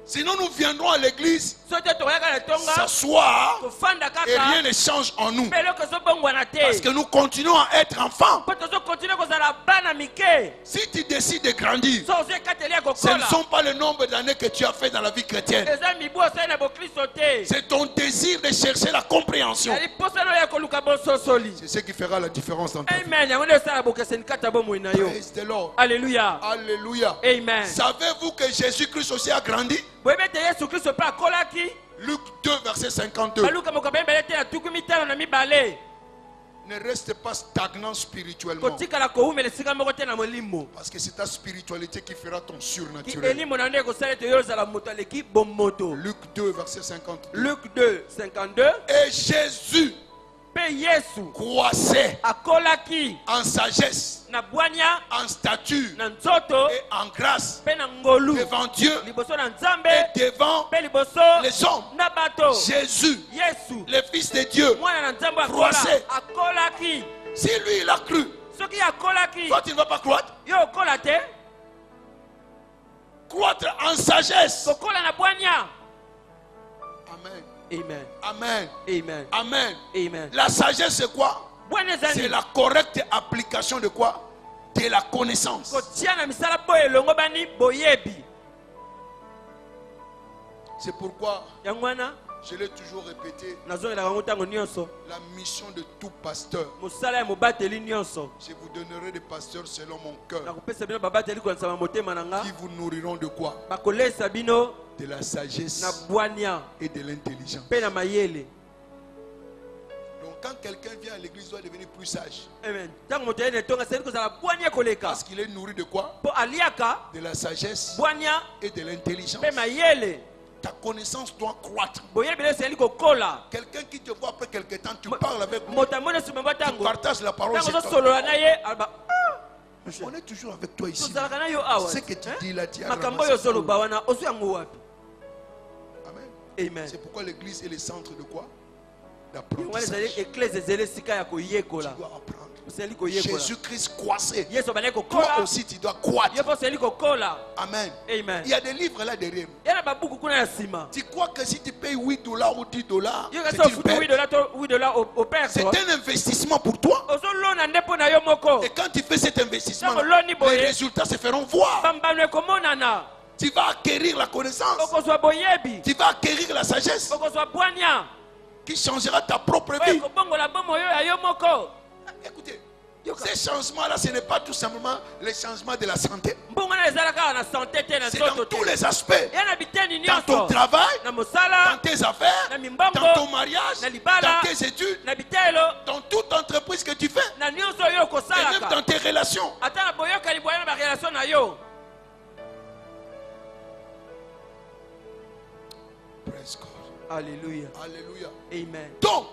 Sinon, nous viendrons à l'église, So te tokoyaka na etonga s'asseoir kofanda et rien kaka ne change en nous. mpe eloko ezobongwana Parce te que nous continuons à être enfants. mpo tozokontinue kozala bana mike. Si tu décides de grandir, So ozwi ekateli ya ce ne kokola sont pas le nombre d'années que tu as fait dans la vie chrétienne. eza mibu osali na bokristo te. C'est ton désir de chercher la compréhension. ali posana oyo ya koluka bososoli. C'est ce qui fera la différence dans ta vie. Amen. yango nde osala bokeseni kati ya bomoi na yo. Praise the Lord. Alléluia. Alléluia. Amen. Savez-vous que Jésus-Christ aussi a grandi? boyebi ete yesu kristo mpe akolaki Luc 2, verset 52. baluka mokambo ebele te na tuku mitano na mibale. Ne reste pas stagnant spirituellement. kotikala kowumela esika moko te na molimo. Parce que c'est ta spiritualité qui fera ton surnaturel. elimo na nde ekosala ete yo ozala moto aleki bomoto. Luc 2, verset 52. Luc 2, 52. Et Jésus mpe yesu croissait akolaki en sagesse, na bwania en stature na nzoto et en grâce mpe na ngolu devant Dieu liboso na nzambe et devant mpe liboso les hommes. na bato. Jésus, yesu le Fils de Dieu, mwana na nzambe Croissait. akolaki. si lui il a cru, soki akolaki toi tu ne vas pas croître. yo okola te. Croître en sagesse. kokola na bwania. Amen. Amen. Amen. Amen. Amen. Amen. La sagesse c'est quoi? bwana C'est ezali la correcte application de quoi? De la connaissance. kotia na misala boyo elongo bani boyebi. C'est pourquoi yango wana je l'ai toujours répété, nazongelaka yango ntango nyonso la mission de tout pasteur. mosala ya mobateli nyonso Je vous donnerai des pasteurs selon mon cœur nakopesa bino babateli kolandisama motema na nga qui vous nourriront de quoi? bakolesa bino De la sagesse na bwania et de l'intelligence. mpe na mayele. Donc quand quelqu'un vient à l'église, il doit devenir plus sage. Amen. ntango moto aye na etonga seli kozala bwania koleka Parce qu'il est nourri de quoi? mpo aliaka De la sagesse bwania et de l'intelligence. mpe mayele. Ta connaissance doit croître. boyebi eseli kokola. Quelqu'un qui te voit après quelque temps, tu parles avec lui, moto amoni esima mwa tu ntango partages la parole. ntango c'est toi. ozosolola na ye aloba On est toujours avec toi ici. tozalaka na yo awa. Ce que tu dis là, tu as makambo ramassé oyo ça. ozoloba wana ozwi yango wapi? Amen. Amen. C'est pourquoi l'église est le centre de quoi? yango wana ezali D'apprentissage. eklese ezali esika ya Tu koyekola. dois apprendre. osali koyekola. Jésus-Christ croissait. yesu abandaki Toi kokola aussi, tu dois ye croître. mpo osali kokola. Amen. Amen. Il y a des livres là derrière nous. ye na babuku kuna ya nsima. Tu crois que si tu payes 8 dollars ou 10 dollars, yo c'est kasi une ofuti perte. 8 dollars to 8 dollars operte. C'est un investissement pour toi. ozolona nde mpo na yo moko. Et quand tu fais cet investissement, Ntango oloni boye, les résultats se feront voir. bambano ekomonana. Tu vas acquérir la connaissance. okozwa boyebi. Tu vas acquérir la sagesse okozwa bwania. qui changera ta propre oyo vie. ekobongola bomo yo ya yo moko. Écoutez, ces changements-là, ce n'est pas tout simplement les changements de la santé. mbongo wana ezala kaka na sante te na C'est dans nzoto tous te. les aspects. ya na biteni Dans ton nyonso. travail, na dans mosala. tes affaires, na mimbango. dans ton mariage, na libala. dans tes études, na bitelo. dans toute entreprise que tu fais, na nyonso oyo et même okosalaka. dans tes relations. ata na boyokani boya na barelation na yo. Praise God. Alléluia. Alléluia. Amen. Donc,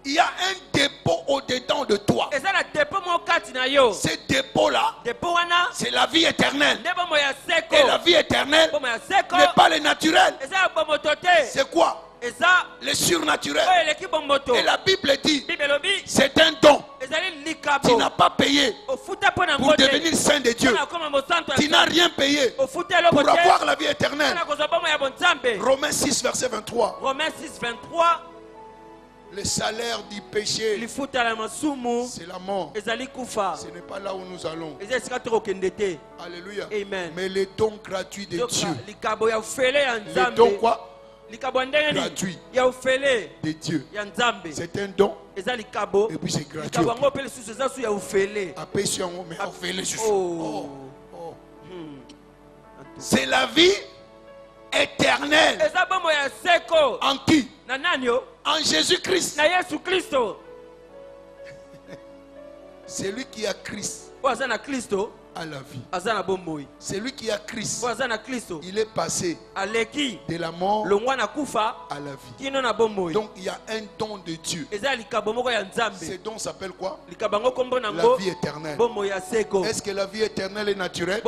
il y a un dépôt au-dedans de toi. eza na depo moko kati na yo. Ce dépôt-là, depo wana c'est la vie éternelle. nde bomo ya seko. Et la vie éternelle bomo ya seko n'est pas le naturel. eza ya bomoto te. C'est quoi? eza Le oyo surnaturel. eleki bomoto. Et la Bible dit, bible elobi c'est un don. ezali Tu n'as pas payé pour devenir saint de Dieu. Tu n'as rien payé pour avoir la vie éternelle. Romains 6, verset 23. Romains 6, 23. Le salaire du péché, c'est la mort. Ce n'est pas là où nous allons. Alléluia. Amen. Mais les dons gratuits de Dieu. Les dons quoi? Gratuit de Dieu. C'est un don. Et puis c'est gratuit. C'est la vie éternelle. En qui? En Jésus-Christ. C'est lui qui a Christ à la vie. C'est lui qui a Christ. Il est passé de la mort à la vie. Donc il y a un don de Dieu. Ce don s'appelle quoi? La vie éternelle. Est-ce que la vie éternelle est naturelle?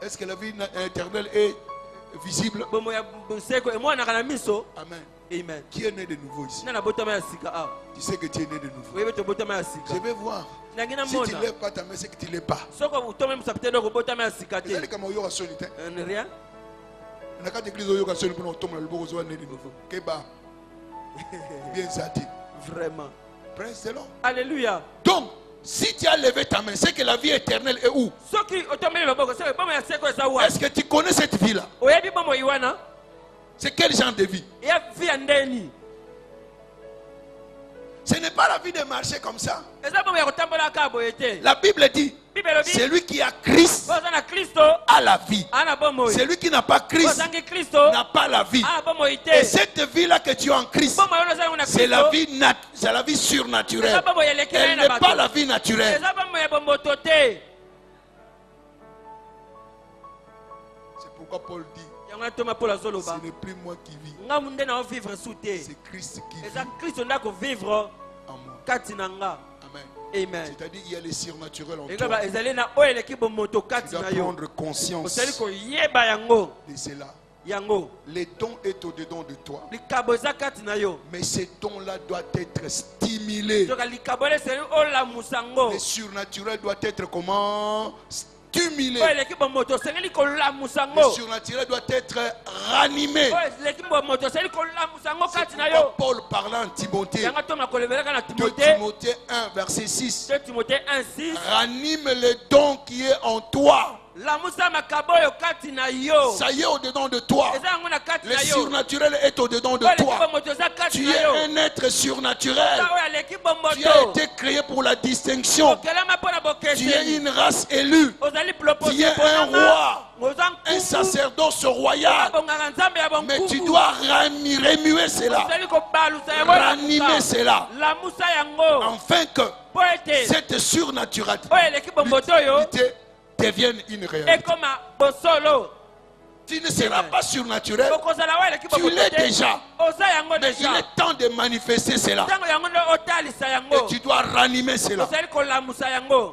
Est-ce que la vie éternelle est visible? Amen. Amen. Qui est né de nouveau ici? Tu sais que tu es né de nouveau. Je vais voir. Si tu ne lèves pas ta main, c'est que tu ne l'es pas. Rien. Vraiment. Praise the Lord. Alléluia. Donc, si tu as levé ta main, c'est que la vie éternelle est où? Est-ce que tu connais cette vie-là? C'est quel genre de vie? Ce n'est pas la vie de marcher comme ça. La Bible dit, celui qui a Christ a la vie. Celui qui n'a pas Christ n'a pas la vie. Et cette vie-là que tu as en Christ, c'est la vie surnaturelle. Elle n'est pas la vie naturelle. C'est pourquoi Paul dit, ce n'est plus moi qui vis, c'est Christ qui vit en moi. Amen. Amen. C'est-à-dire qu'il y a les surnaturels en toi. Tu Tu dois prendre conscience de cela. Les dons est au-dedans de toi. Mais ces dons-là doivent être stimulés. Le surnaturel doit être comment? Stimulé. Le surnaturel doit être ranimé. C'est pourquoi Paul parlant en Timothée. 2 Timothée 1, verset 6. Ranime le don qui est en toi. Ça y est au-dedans de toi. Le surnaturel est au-dedans de toi. Tu es un être surnaturel. Tu as été créé pour la distinction. Tu es une race élue. Tu es un roi, un sacerdoce royal. Mais tu dois remuer cela, ranimer cela, afin que cette surnaturalité devienne une réalité. Tu ne seras pas surnaturel, tu l'es déjà. Mais il est temps de manifester cela. Et tu dois ranimer cela.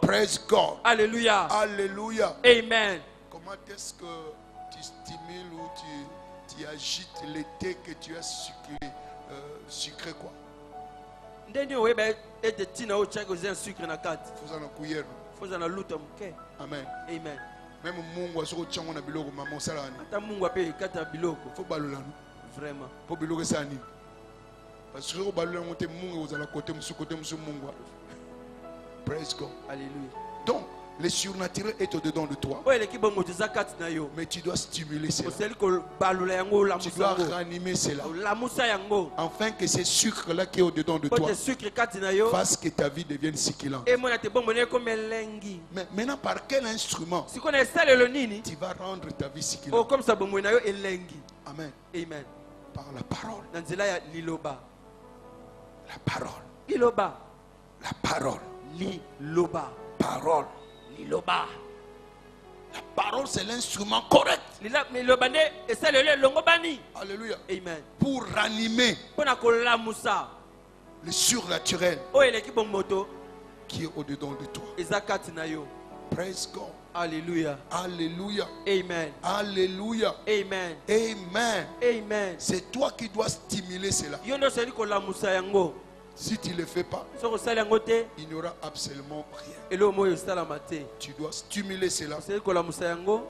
Praise God. Alléluia. Alléluia. Amen. Comment est-ce que tu stimules ou tu agites le thé que tu as sucré quoi? Faut en cuillère. Amen. Amen. Même mungu asoko tchango na biloko maman salani. Faut balola. Vraiment. Faut biloko sani. Parce que au balola monte mungu aux ala côté mungu. Praise God. Alléluia. Donc le surnaturel est au-dedans de toi. Mais tu dois stimuler cela. Tu dois ranimer cela. Afin que ce sucre-là qui est au-dedans de toi fasse que ta vie devienne succulente. Mais maintenant, par quel instrument tu vas rendre ta vie succulente? Amen. Amen. Par la parole. La parole. La parole. Parole. La parole, c'est l'instrument correct. Alléluia. Amen. Pour ranimer le surnaturel qui est au-dedans de toi. Praise God. Alléluia. Alléluia. Amen. Alléluia. Amen. Amen. Amen. C'est toi qui dois stimuler cela. Si tu ne le fais pas, soki osali yango te il n'y aura absolument rien. eloko moyo esalama te. Tu dois stimuler cela. osali kolamusa yango.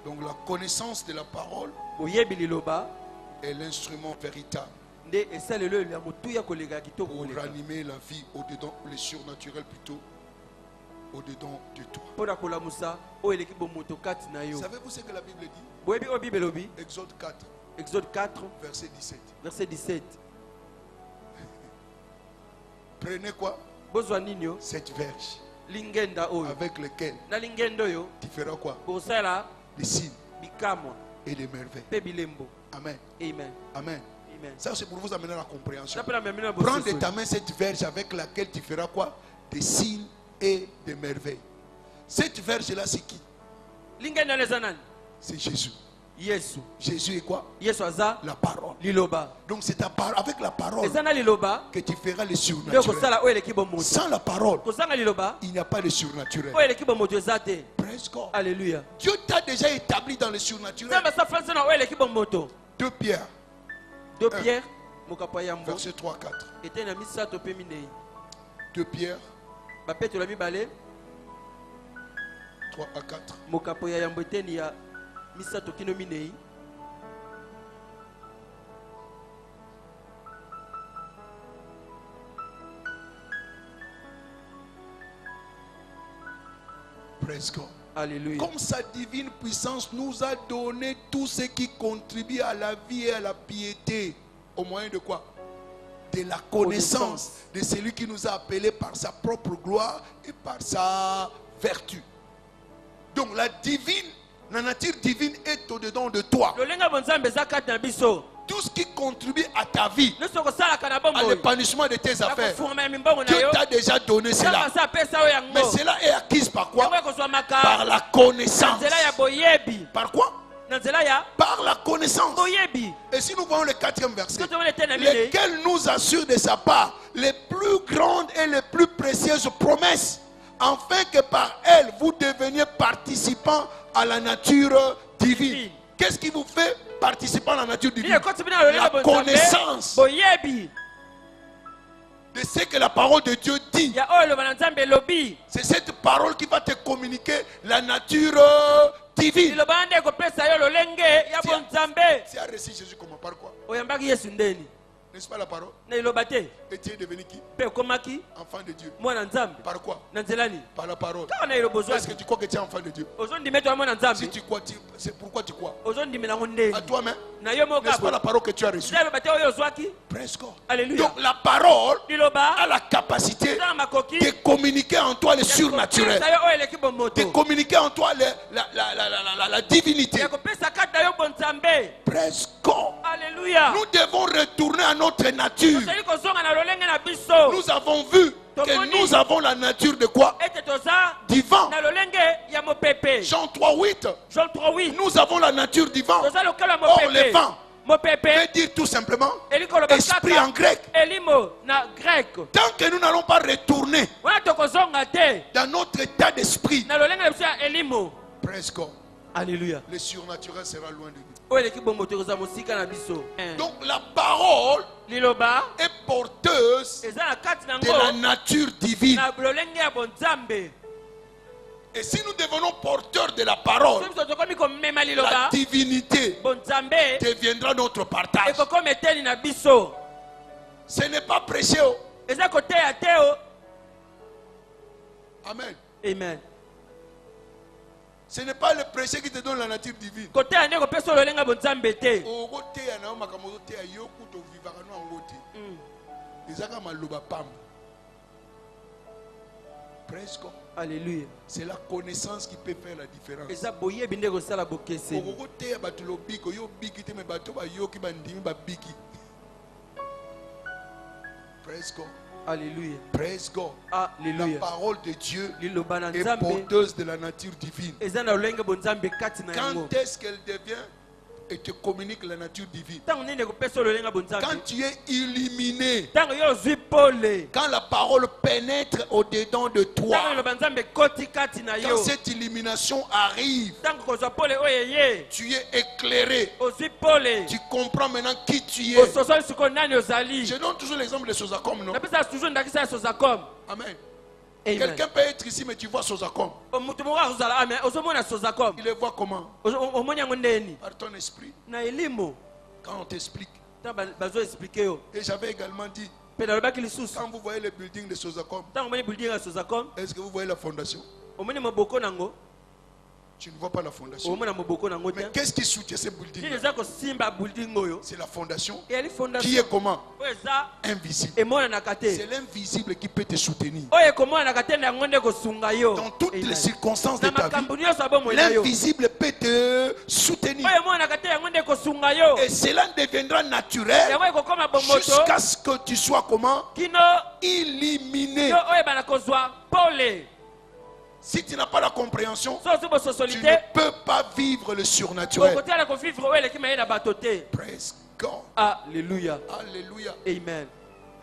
Donc la connaissance de la parole boyebi liloba est l'instrument véritable nde esalelo ya motuya koleka kitoko pour koleka ranimer la vie au-dedans, le surnaturel plutôt, au-dedans de toi. mpona kolamusa oyo eleki bomoto kati na yo. Savez-vous ce que la Bible dit? boyebi oyo bible elobi Exode 4, exode 4 verset 17. verset 17. Prenez quoi? bozwa nini yo? Cette verge lingenda oyo avec laquelle na lingenda oyo tu feras quoi? bokosala Des signes bikamwa et des merveilles. mpe bilembo. Amen. Amen. Amen. Amen. Ça c'est pour vous amener à la compréhension. Ça peut l'amener à Prends bosser de ta main cette verge avec laquelle tu feras quoi? Des signes et des merveilles. Cette verge là c'est qui? lingenda leza nani? C'est Jésus. yesu. Jésus est quoi? yesu aza La parole. liloba. Donc c'est avec la parole eza na liloba que tu feras le nde surnaturel. kosala oyo eleki bomoto. Sans la parole, kozanga liloba il n'y a pas de surnaturel. oyo eleki bomoto eza te. Praise God. Alléluia. Dieu t'a déjà établi dans le surnaturel. nzambe asafranisa na oyo eleki bomoto. 2 Pierre, 2 Pierre mokapo ya yambo verset 3 4. ete na misato mpe minei. 2 Pierre, bapetelo ya mibale 3 à 4. mokapo ya yambo eteni ya misato kino minei. Praise God. Alléluia. Comme sa divine puissance nous a donné tout ce qui contribue à la vie et à la piété. Au moyen de quoi? De la connaissance de celui qui nous a appelés par sa propre gloire et par sa vertu. Donc la nature divine est au-dedans de toi. lolenga bonzambe eza kati na biso. Tout ce qui contribue à ta vie, nyonso kosalaka na à bomoi l'épanouissement de tes affaires, nakofungama ya mimbongo na Dieu yo. t'a déjà donné cela. asa apesa oyo Mais yango. cela est acquis par quoi? yango ekozwamaka Par la na connaissance. nzela ya boyebi. Par quoi? na nzela ya Par la connaissance. boyebi. Et si nous voyons le 4e verset, soki tomona ete na minei lesquels nous assurent de sa part les plus grandes et les plus précieuses promesses, afin que par elles vous deveniez participants à la nature divine. Qu'est-ce qui vous fait participant à la nature divine? La connaissance boyebi de ce que la parole de Dieu dit. ya oyo eloba na nzambe elobi. C'est cette parole qui va te communiquer la nature divine. liloba nde ekopesa yo lolenge ya bonzambe. Si a reçu Jésus comment? Par quoi? oyambaki yesu ndeni N'est-ce pas la parole? na liloba te Et tu es devenu qui? mpe okomaki Enfant de Dieu. mwana nzambe Par quoi? na nzela nini? Par la parole. kaka na liloba Est-ce que ozwaki tu crois que tu es enfant de Dieu? ozondimeti wa mwana Si nzambe tu crois, c'est pourquoi tu crois. ozondimela ngo ndeni À toi-même. na yo moko N'est-ce pas la kaka parole que tu as reçue? eza liloba te oyo ozwaki. Praise God. Alléluia. Donc la parole liloba a la capacité eza na makoki de communiquer en toi le surnaturel. kopesa yo oyo eleki De bomoto communiquer en toi la divinité. ya kopesa kati na yo bonzambe. Praise God. Alléluia. Nous devons retourner à notre nature. tozali kozonga na lolenge na biso Nous avons vu que nous avons la nature de quoi? ete toza Divin. na lolenge ya mopepe. Jean 3:8. Jean 3:8 Nous avons la nature divine. toza lokolo ya Or le mopepe. vent mopepe veut dire tout simplement eli koloba esprit en kaka grec. elimo na grec. Tant que nous n'allons pas retourner wana tokozonga te dans notre état d'esprit, na lolenge na biso ya elimo. praise God, Alléluia. le surnaturel sera loin de nous. oyo eleki bomoto ekozala mosika na biso. Donc la parole liloba est porteuse eza na kati na de la ngo nature divine. na lolenge ya bonzambe. Et si nous devenons porteurs de la parole, soki biso tokomi komema la liloba divinité bonzambe deviendra notre partage. ekokoma eteni na biso. Ce n'est pas prêcher. Oh. eza koteya te o. Amen. Amen. Ce n'est pas le prêcher qui te donne la nature divine. koteya nde kopesa oyo lolenga bonzambe te. Okoteya na yo makambo ozoteya yo kuto vivaka no yango te. Ezaka maloba pamba. Praise God. Alléluia. C'est la connaissance qui peut faire la différence. eza boyebi nde kosala bokeseni. Okoteya bato lobiko yo biki te me bato bayoki bandimi babiki. Praise God. Alléluia. Praise God. La Alléluia. parole de Dieu liloba na est nzambe porteuse de la nature divine. eza na lolenge bonzambe kati na yango. Quand est-ce qu'elle devient et te communique la nature divine. Tango nini ekopesa lolenga bonzambe. Quand tu es illuminé, Tango yo ozwi pole. quand la parole pénètre au-dedans de toi, Tango loba nzambe ekoti kati na quand yo. cette illumination arrive, Tango kozwa pole oyo eye. tu es éclairé. Ozwi pole. Tu comprends maintenant qui tu es. Ososoli sikoyo nani ozali. Je donne toujours l'exemple de Sozacom, non? Napesa toujours ndakisa ya Sozacom. Amen. Amen. Quelqu'un peut être ici, mais tu vois Sozacom. Mutu moko akozala amen. Ozomona Sozacom. Il le voit comment? Omoni yango ndeni. Par ton esprit. Na elimo. Quand on t'explique. Tango bazo expliquer yo. Et j'avais également dit, Pe nalobaki lisusu. quand vous voyez le building de Sozacom, Tango omoni building ya Sozacom. est-ce que vous voyez la fondation? Omoni moboko nango. Tu ne vois pas la fondation. Omona moboko nango te. Mais qu'est-ce qui soutient ce Nini building? eza kosimba building oyo. C'est la fondation Eyali qui fondation. est comment? Oyo eza Invisible. emonanaka C'est te. l'invisible qui peut te soutenir. Oyo ekomonanaka te na yango nde kosunga yo. Dans toutes Amen. les circonstances de Na ta makambo vie, nyonso ya bomoi na yo. l'invisible peut te soutenir. Oyo emonanaka te yango nde kosunga yo. Et cela deviendra naturel Yango ekokoma bomoto. jusqu'à ce que tu sois comment? Kino Illuminé. yo oyo ebana kozwa pole. Si tu n'as pas la compréhension, So ozwi tu bososoli ne te. peux pas vivre le surnaturel. Okotiala kovivre oyo eleki maye na bato te. Praise God. Alléluia. Alléluia. Amen.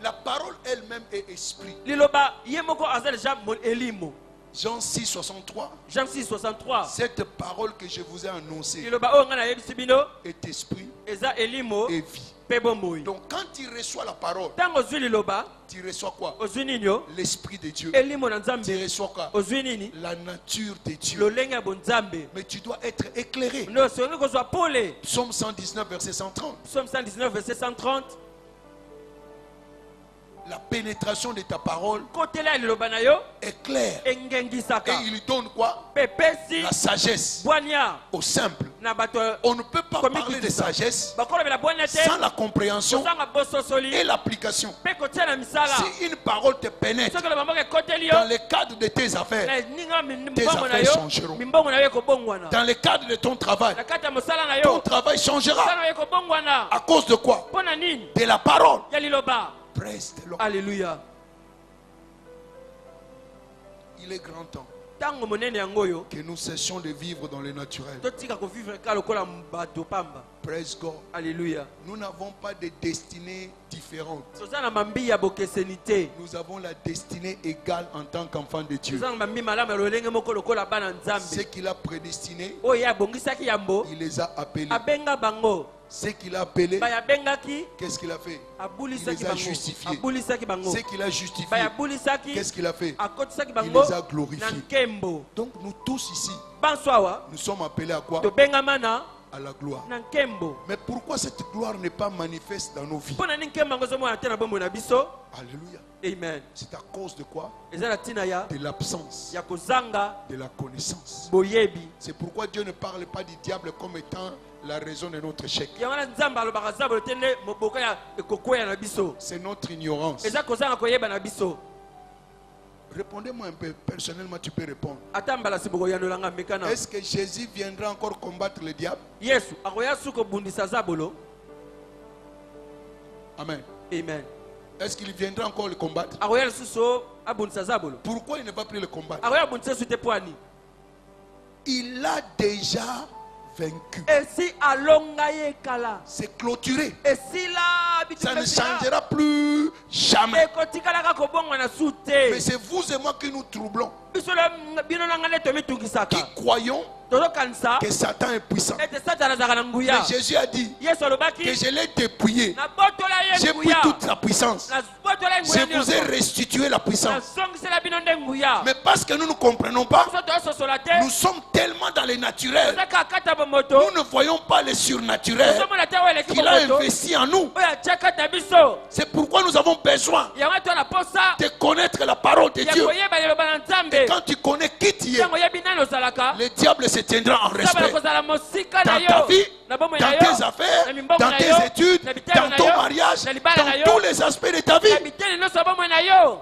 La parole elle-même est esprit. Liloba ye moko aza deja elimo. Jean 6, 63. Jean 6, 63. Cette parole que je vous ai annoncée Liloba oyo nga nayebisi bino est esprit eza elimo et vie. pe bomoi. Donc quand tu reçois la parole, Tango ozwi liloba tu reçois quoi? ozwi nini yo? L'esprit de Dieu. Elimo na Tu nzambe reçois quoi? ozwi nini? La nature de Dieu. Lolenge ya bonzambe. Mais tu dois être éclairé. Nde osongi kozwa pole. Psaume 119, verset 130. Psaume 119 verset 130. La pénétration de ta parole Kotela ya liloba na yo est claire. engengisaka. Et il donne quoi? Pe pesi La sagesse bwania au simple. na bato On ne peut pas Comme parler de écoute ça. sagesse bakolobela bwania te sans la compréhension kozanga bososoli et l'application. pe kotia na misala. Si une parole te pénètre Soki loba moko ekoteli yo dans le cadre de tes affaires, na ninga tes mimbongo na affaires yo changeront. mimbongo na yo ekobongwana. dans le cadre de ton travail, Na kati ya mosala na ton yo travail changera. mosala na yo ekobongwana. À cause de quoi? Mpo na nini? De la parole. Ya liloba. Praise the Lord. Alléluia. Il est grand temps Tango monene yango oyo que nous cessions de vivre dans le naturel. totika kovivre ka lokola bato pamba. Praise God. Alléluia. Nous n'avons pas de destinée différente. Toza na mambi ya bokeseni te. Nous avons la destinée égale en tant qu'enfants de Dieu. Toza na mambi malamu ya lolenge moko lokola bana Ce nzambe. qu'il a prédestiné, Oyo abongisaki yango il les a appelés. abenga bango. Ce qu'il a appelé, Bayabengaki qu'est-ce qu'il a fait? abulisaki Il les a bango. justifiés. Abulisaki bango. Ce qu'il a justifié, Bayabulisaki qu'est-ce qu'il a fait? akotisaki Il bango les a glorifiés. na nkembo. Donc nous tous ici, Banso awa nous sommes appelés à quoi? tobengama na À la gloire. na nkembo. Mais pourquoi cette gloire n'est pas manifeste dans nos vies? Mpo na nini nkembo yango ezomona te na bomoi na biso? Alléluia. Amen. C'est à cause de quoi? Eza na ntina ya De l'absence ya kozanga de la connaissance. boyebi. C'est pourquoi Dieu ne parle pas du diable comme étant la raison de notre échec. Yango wana nzambe alobaka zabolo te nde moboko ya ekokweya na biso. C'est notre ignorance. Eza kozanga koyeba na biso. Répondez-moi un peu, personnellement tu peux répondre. Ata mbala si bokoyanolanga mekana. Est-ce que Jésus viendra encore combattre le diable? Yesu akoya su kobundisa zabolo. Amen. Amen. Est-ce qu'il viendra encore le combattre? Akoya lisusu abundisa zabolo. Pourquoi il ne va plus le combattre? Akoya bundisa su te poani. Il a déjà vaincu. Esi alonga ye kala. C'est clôturé. Esi la Ça ne changera plus jamais. ekotikalaka kobongwa na su Mais te. c'est vous et moi qui nous troublons, Biso bino na ngane qui tomitungisaka. croyons Tozokanisa que Satan est puissant. ete satana azalaka na nguya. Mais Jésus a dit Yesu que alobaki je l'ai dépouillé. nabotola J'ai ye pris nguya. toute la puissance. Nabotola ye Je nguya vous ai nyonso. restitué la puissance. Nasongisela bino nde nguya. Mais parce que nous ne comprenons pas, Biso tozososola te. nous sommes tellement dans les naturels. Tozaka kata bomoto. Nous ne voyons pas les surnaturels Tozomona te oyo eleki qu'il a bomoto. investi en nous. Oyo atia kata biso. C'est pourquoi nous avons besoin Yango tona posa de connaître la parole de ya Dieu. koyeba liloba na nzambe. Quand tu connais qui tu es, Ntango oyebi nani ozalaka. le diable se tiendra en Nzambe respect. akozala mosika na Dans ta yo. vie, Na bomoi dans na yo. tes affaires, Na mimbongo dans na tes yo. études, Na bitelo dans na ton yo. mariage, Na libala na dans yo. tous les aspects de ta vie. Na biteni nyonso ya bomoi na yo.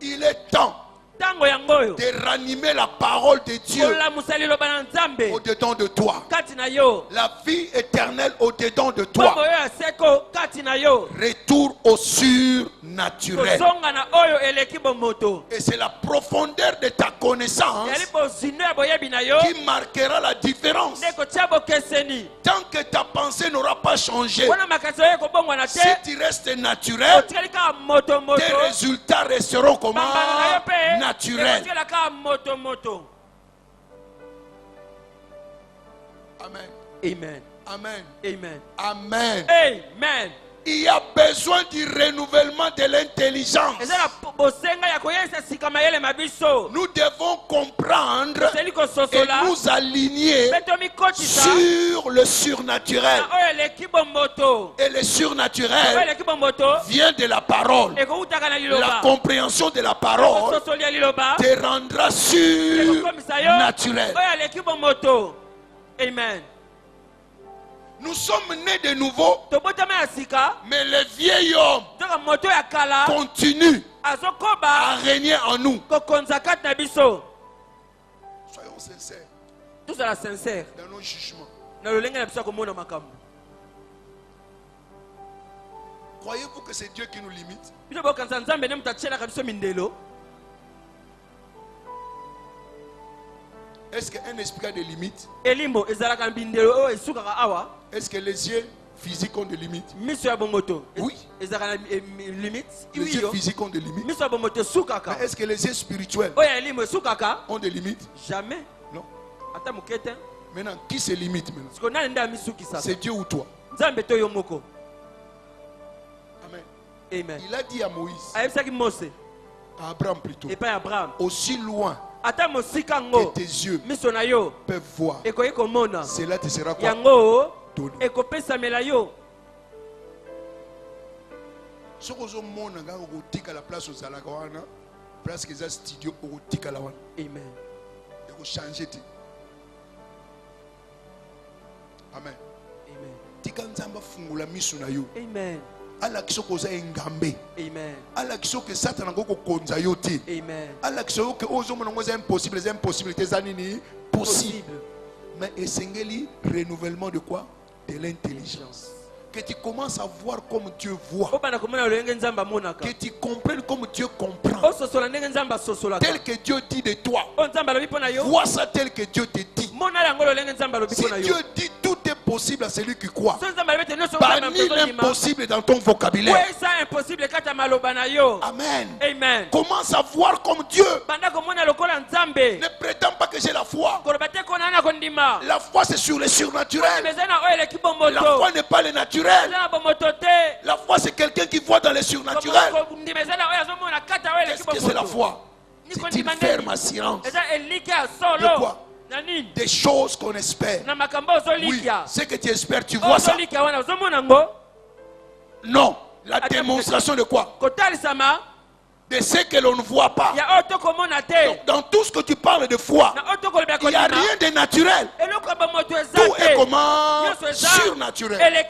Il est temps Ntango yango oyo. de ranimer la parole de Dieu Kolamusa liloba na nzambe. au-dedans de toi. Kati na yo. La vie éternelle au-dedans de Bomoi toi. oyo ya seko kati na yo. Retour au surnaturel. naturel. tozonga na oyo eleki bomoto. Et c'est la profondeur de ta connaissance Yali bozindo ya boyebi na yo qui marquera la différence. ndeko tia bokeseni. Tant que ta pensée n'aura pas changé, Wana makasi oyo ekobongwa na si te tu restes naturel, otikali kaka moto tes résultats resteront comment? bambano na yo mpe Naturels. ekotikala kaka moto. Amen. Amen. Amen. Amen. Amen. Amen. Il y a besoin du renouvellement de l'intelligence. eza na bosenga ya koyebisa sika mayele mabiso Nous devons comprendre toseli et kososola nous aligner mpe tomikotisa sur le surnaturel. na oyo eleki bomboto. Et le oyo surnaturel eleki bomboto vient de la parole. ekowutaka na La liloba. compréhension de la parole kososoli ya liloba te rendra ekokomisa yo surnaturel. oyo eleki bomboto. Amen. Nous sommes nés de nouveau, tobotama ya sika mais le vieil homme toka moto ya kala continue à azokoba régner en nous. kokonza kati na biso. Soyons sincères tozala sincere dans nos jugements. na lolenge na biso ya komona makambo. Croyez-vous que c'est Dieu qui nous limite? bino bokanisa nzambe nde moto atielaka biso mindelo. Est-ce qu'un esprit a des limites? elimbo ezalaka na bindelo oyo esukaka awa. Est-ce que les yeux physiques ont des limites? miso ya bomboto Oui. ezalaka na limite. Les yeux physiques ont des limites. miso ya bomboto esukaka. Mais est-ce que les yeux spirituels oyo ya elimbo esukaka. ont des limites? Jamais. Non. ata moke te. Maintenant, qui se limite maintenant? siko nani nde amisukisaka. C'est Dieu ou toi? nzambe to yo moko. Amen. Amen. Il a dit à Moïse, ayebisaki mose à Abraham plutôt, epai ya abraham aussi loin ata mosika que ngo tes yeux miso na yo peuvent voir, ekoki komona cela te sera quoi? yango Donné. ekopesamela yo. Ce que vous montrez, vous avez la place aux Alagawana, place que les studios au Tikalawan, Amen. et vous changez. Amen. Amen. Tikanzamba fungula misu na yo. Amen. Ala kisoko za engambe. Amen. Ala kisoko satana ngoko konza yo te. Amen. Ala kisoko ozo monongo za impossible, les impossibilités za nini possible. Mais esengeli renouvellement de quoi? De l'intelligence. Que tu commences à voir comme Dieu voit. Que tu comprennes comme Dieu comprend. Tel que Dieu dit de toi. Vois ça tel que Dieu te dit. Si Dieu dit tout est possible à celui qui croit. Bannis l'impossible dans ton vocabulaire. Amen. Amen. Commence à voir comme Dieu. Ne prétends pas que j'ai la foi. La foi c'est sur le surnaturel. La foi n'est pas le naturel. La foi c'est quelqu'un qui voit dans le surnaturel. Qu'est-ce que c'est la foi? C'est une ferme assurance. De quoi? Des choses qu'on espère. Oui, ce que tu espères, tu vois ça. Non, la démonstration de quoi? De ce que l'on ne voit pas. Donc, dans tout ce que tu parles de foi, il n'y a rien de naturel. Tout est comment? Surnaturel.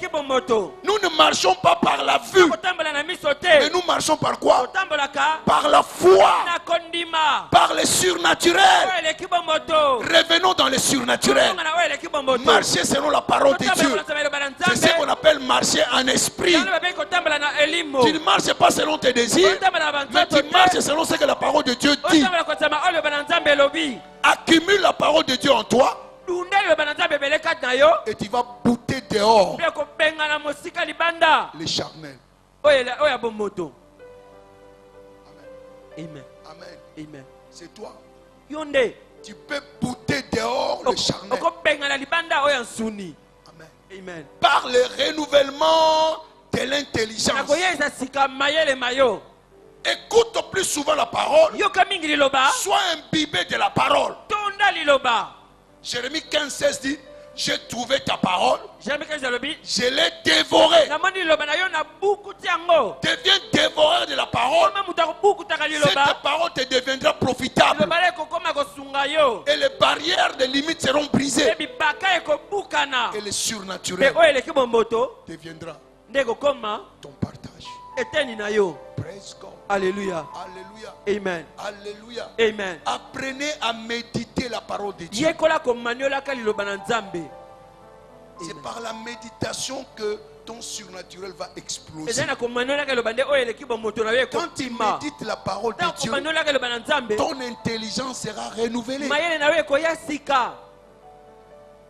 Nous ne marchons pas par la vue, mais nous marchons par quoi? Par la foi, par le surnaturel. Revenons dans le surnaturel. Marcher selon la parole de Dieu. C'est ce qu'on appelle marcher en esprit. Tu ne marches pas selon tes désirs, mais tu marches selon ce que la parole de Dieu dit. Accumule la parole de Dieu en toi et tu vas bouter dehors les charnels. Amen. Amen. Amen. C'est toi. Yonde. Tu peux bouter dehors les charnels. Amen. Amen. Par le renouvellement de l'intelligence. Écoute plus souvent la parole. Sois imbibé de la parole. Jérémie 15:16 dit: j'ai trouvé ta parole, je l'ai dévorée. Deviens dévoreur de la parole. Cette parole te deviendra profitable. Et les barrières des limites seront brisées. Et le surnaturel deviendra ton partage. Praise God. Alléluia. Alléluia. Amen. Alléluia. Amen. Apprenez à méditer la parole de Dieu. C'est par la méditation que ton surnaturel va exploser. ezali na komanolaka eloba nde oyo eleki bomoto na yo Quand tu ekotima médites la parole ntango de Dieu, komanolaka eloba na nzambe ton intelligence sera renouvelée. mayele na yo ekoya sika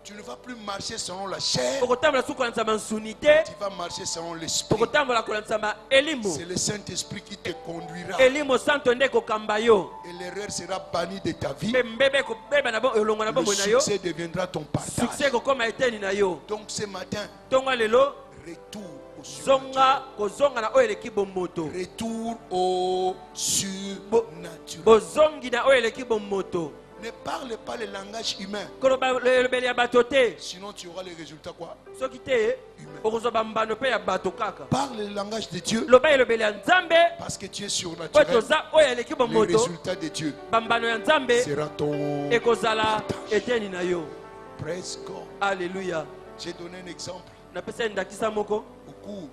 Tu ne vas plus marcher selon la chair, okotambola suku kolandisa mansuni te tu vas marcher selon l'esprit. okotambola kolandisa elimo C'est le Saint-Esprit qui te conduira. elimo santo nde ekokamba yo Et l'erreur sera bannie de ta vie. mpe mbebe ekobeba na elongo na Le bomoi na yo succès deviendra ton succès partage. ekokoma eteni na yo Donc ce matin, ntongo lelo retour au surnaturel. kozonga na oyo eleki bomoto Retour au surnaturel. bozongi na oyo eleki bomoto Ne parle pas le langage humain. koloba elobeli ya bato te Sinon tu auras les résultats quoi? soki te Humain. okozwa bambano mpe ya bato kaka Parle le langage de Dieu loba elobeli ya nzambe parce que tu es po surnaturel. toza oyo eleki Le bomoto résultat de Dieu bambano ya nzambe sera ton ekozala partage. eteni na yo Praise God. alleluya J'ai donné un exemple napesa ndakisa moko au cours.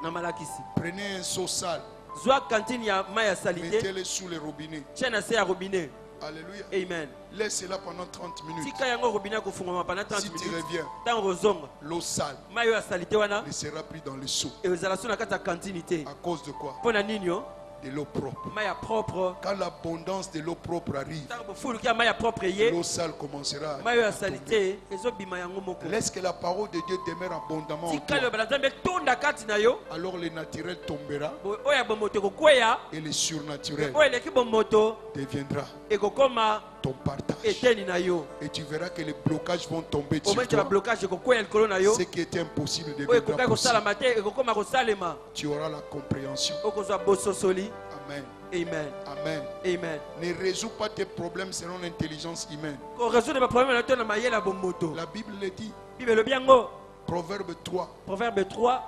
na malakisi Prenez un seau sale, zwa kantine ya mai ya sali te mettez-le sous le robinet. tie na se ya robinet Alléluia. amen Laissez-la pendant 30 minutes. tika yango robinet akofungwama pendant 30 Si tu minutes reviens, ntango kozonga l'eau sale mai oyo ya sali te wana ne sera plus dans le seau. ezala so na kati ya kantine te À cause de quoi? mpo na nini yo De l'eau propre. mai ya propre Quand l'abondance de l'eau propre arrive, ntango bofuluki ya mai ya propre ye l'eau sale commencera mai oyo ya à sali tomber. te ezobima yango moko Laisse que la parole de Dieu demeure abondamment en tika toi. liloba na nzambe tunda kati na yo Alors le naturel tombera oyo ya bomoto ekokweya et le surnaturel oyo eleki bomoto deviendra ekokoma ton partage. eteni na yo Et tu verras que les blocages vont tomber sur omoi te toi. bablocage ekokweya likolo na yo Ce qui était impossible oyo deviendra ekokaki possible. kosalama te ekokoma kosalema Tu auras la compréhension. okozwa bososoli Amen. amen Amen. amen Ne résous pas tes problèmes selon l'intelligence humaine. koresoudre baproblème na to na mayele ya bomoto La Bible le dit. bible elobi yango Proverbe 3, proverbe 3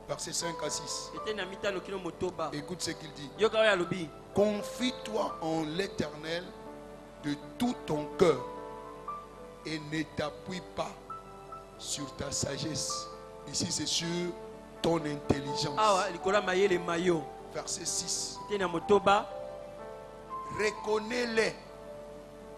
versets 5 à 6. eteni na mitano kino motoba Écoute ce qu'il dit. yoka oyo alobi Confie-toi en l'Éternel de tout ton cœur et ne t'appuie pas sur ta sagesse. Ici, c'est sur ton intelligence. awa likolo ya mayele mayo Verset 6. eteni na motoba Reconnais-les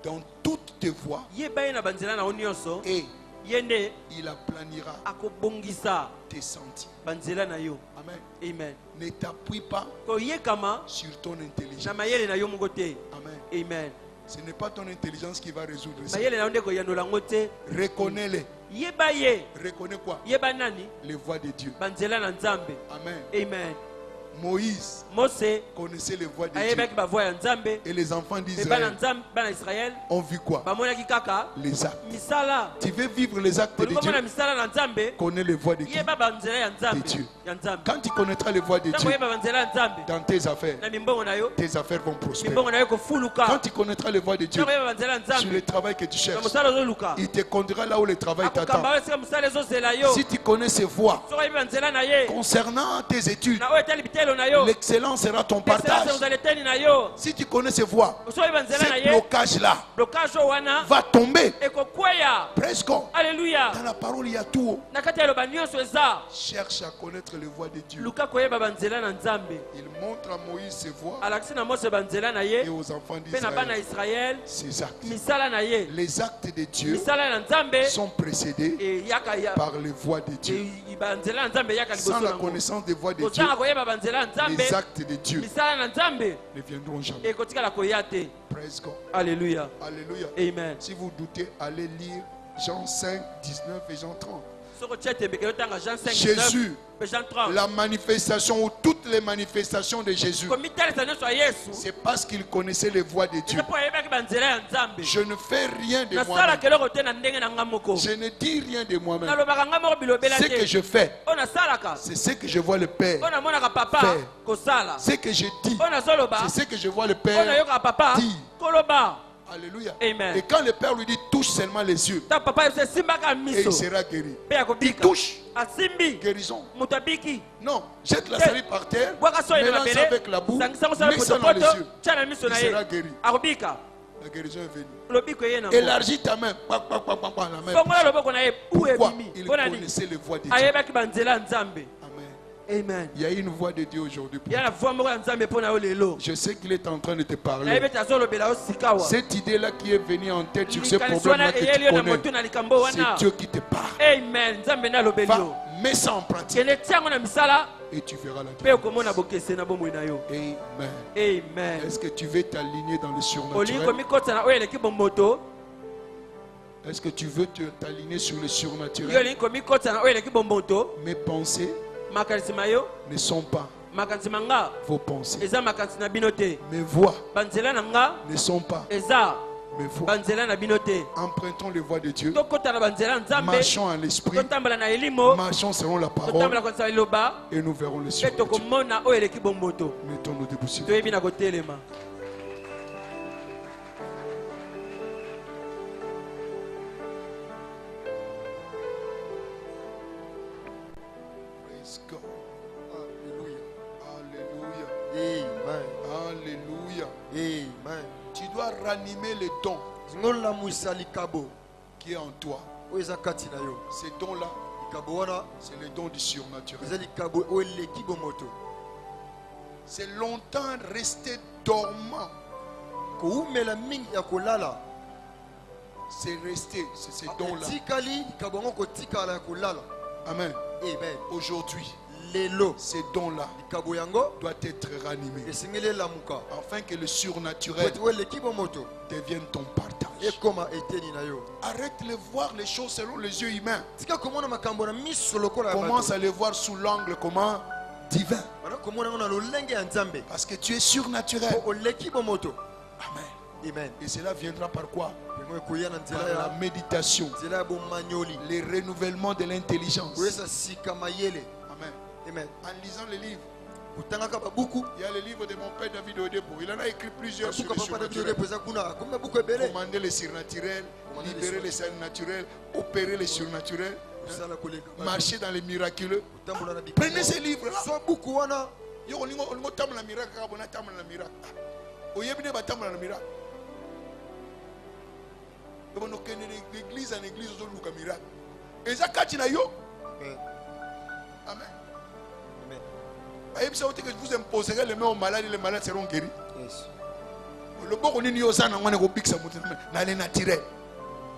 dans toutes tes voies yeba ye na banzela na yo nyonso et ye nde il aplanira akobongisa tes sentiers. banzela na yo Amen. amen Ne t'appuie pas koyekama sur ton intelligence. na mayele na yo moko te Amen. amen Ce n'est pas ton intelligence qui va résoudre ça. mayele na yo nde koyandola yango te Reconnais-les. yeba ye Reconnais quoi? yeba nani Les voies de Dieu. banzela na nzambe Amen. amen Moïse mose connaissait les voies de Dieu. ayebaki bavoya ya nzambe Et les enfants mpe bana d'Israël nzambe bana israele ont vu quoi? bamonaki kaka Les actes. misala Tu veux vivre les actes de olingi Dieu? omona misala na nzambe Connais les voies de Dieu. yeba banzela ya nzambe De Dieu. ya nzambe Quand tu connaîtras les voies de ntango Dieu oyeba banzela ya nzambe dans tes affaires, na mimbongo na yo tes affaires vont prospérer. mimbongo na yo Quand ekofuluka tu connaîtras les voies de Dieu ntango oyeba banzela ya sur nzambe le travail que tu na cherches, mosala ozoluka il te conduira là où le travail t'attend. akokamba yo esika mosala ezozela yo Si tu connais ces voies soki oyebi banzela na ye concernant tes études, na oyo etali bitelo na yo l'excellence sera ton excellence partage. ezala eteni na yo Si tu connais ces voies, soki oyebi banzela na ce ye blocage-là blocage oyo wana va tomber. ekokweya Presque. alleluya Dans la parole, il y a tout. na kati ya eloba nyonso eza Cherche à connaître les voies de Dieu. luka koyeba banzela na nzambe Il montre à Moïse ses voies alakisi na mose banzela na ye et aux enfants mpe na bana ya d'Israël israele ses actes. misala na ye Les actes de Dieu misala na nzambe sont précédés eyaka par les voies de Dieu. banzela na nzambe eyaka Sans liboso la nango connaissance des voies de Dieu, kozanga koyeba banzela ya nzambe les actes de Dieu misala na nzambe ne viendront jamais. ekotikala koya te Praise God. alleluya Alléluia. amen Si vous doutez, allez lire Jean 5, 19 et Jean 30. soko tia tembeke yotanga Jean 5 Jésus, pe Jean 30 la manifestation ou toutes les manifestations de Jésus, komitalisa nyonso ya yesu c'est parce qu'il connaissait les voies de Dieu. eza mpo ayebaki banzela ya nzambe Je ne fais rien de nasala moi-même. keloko te na ndenge na nga moko Je ne dis rien de moi-même. nalobaka nga moko bilobela Ce que te je fais, oyo nasalaka c'est ce que je vois le Père. oyo namonaka papa Faire. kosala Ce que je dis, oyo nazoloba c'est ce que je vois le oyo Père. nayokaka papa dire. koloba Alléluia. Amen. Et quand le Père lui dit touche seulement les yeux, ntango papa yesu esimbaka et il miso sera guéri. mpe ya Il kobika touche, asimbi guérison. moto abiki Non, jette la salive par terre, bwaka soyi na mélange mabele avec la boue, sangisango sala mets ça dans les potopoto yeux. tia na miso Il na ye sera guéri. akobika La guérison est venue. lobiko eye nango Élargis ta main. Pac, pac, pac, pac, pac, la main. fongola loboko na ye pu Pourquoi? ebimi Il mpo na nini connaissait les voies de Dieu. ayebaki banzela ya nzambe Amen. amen Il y a une voix de Dieu aujourd'hui pour ya na voix moko ya nzambe mpo na yo lelo Je sais qu'il est en train de te parler. nayebi ete azolobela yo sika wa Cette idée-là qui est venue en tête sur ce likanisi problème-là wana que eyeli tu yo na connais, motu na likambo c'est wana Dieu qui te parle. amen nzambe nde alobeli yo Va Mets ça en pratique kende tiango na misala et tu verras la pe différence. okomona bokese na bomoi na yo. Amen. Amen. Est-ce que tu veux t'aligner dans le Olingi surnaturel? komikota na oyo eleki bomboto. Est-ce que tu veux t'aligner sur le Yo surnaturel? olingi komikota na oyo eleki bomboto. Mes pensées Makanisi mayo, ne sont pas makanisi manga vos pensées. eza makanisi na bino te. Mes voix Banzela na nga ne sont pas eza mes voix. banzela na bino te. Empruntons les voies de Dieu. Tokota na banzela nzambe. Marchons en l'esprit. Totambola na elimo. Marchons selon la Totambola parole. konsa eloba. Et nous verrons le Pe surnaturel. tokomona oyo eleki bomboto. Mettons-nous debout. s'il vous plaît. Toyebi na kotelema. Praise God. Alléluia. Amen. Alléluia. Amen. Tu dois ranimer les dons Ngola muisa likabo. qui est en toi. Oeza kati na yo. Ces dons-là, Likabo wana c'est les dons du surnaturel. eza likabo o eleki bomoto. C'est longtemps resté dormant. Koumela mingi ya kolala. C'est resté, c'est ces dons-là. Tikali likabo ngo kotikala ya kolala. Amen. Amen. Aujourd'hui, Lelo ces dons-là likabo yango doivent être ranimés esengeli lamuka. afin que le surnaturel O eleki bomoto. devienne ton partage. Ekoma eteni na yo. Arrête de voir les choses selon les yeux humains. Tika komona makambo na miso lokola ya bato. Commence à les voir sous l'angle comment divin. Bana komona ngo na lolenge ya nzambe. Parce que tu es surnaturel. O eleki bomoto. Amen. Amen. Et cela viendra par quoi? Yango ekoya na nzela Par la ya méditation, nzela ya bomanyoli. les renouvellements de l'intelligence. Koyesa sika mayele. Amen. Amen. En lisant les livres, Kutangaka babuku. il y a le livre de mon père David Odebo. Il en a écrit plusieurs sur Babuka le papa David surnaturel. Odebo eza kuna. Komba buku ebele. Commander les surnaturels, Commander les libérer les surnaturels, opérer les surnaturels, Osala koleka bato. marcher dans les miraculeux. Kutambola na bikamwa. Prenez ces livres-là. So buku wana. Yo olingo tambola na miracle kaka bona tambola na miracle. Oyebi ne batambola na miracle. Yo bono kende l'église en église zo luka miracle. Eza kati na yo. Amen. Amen. Amen. Ayebi ça que vous imposerez les mains aux malades et les malades seront guéris. Yes. Le boko nini yo sana ngwane ko bikisa mutu na le naturel.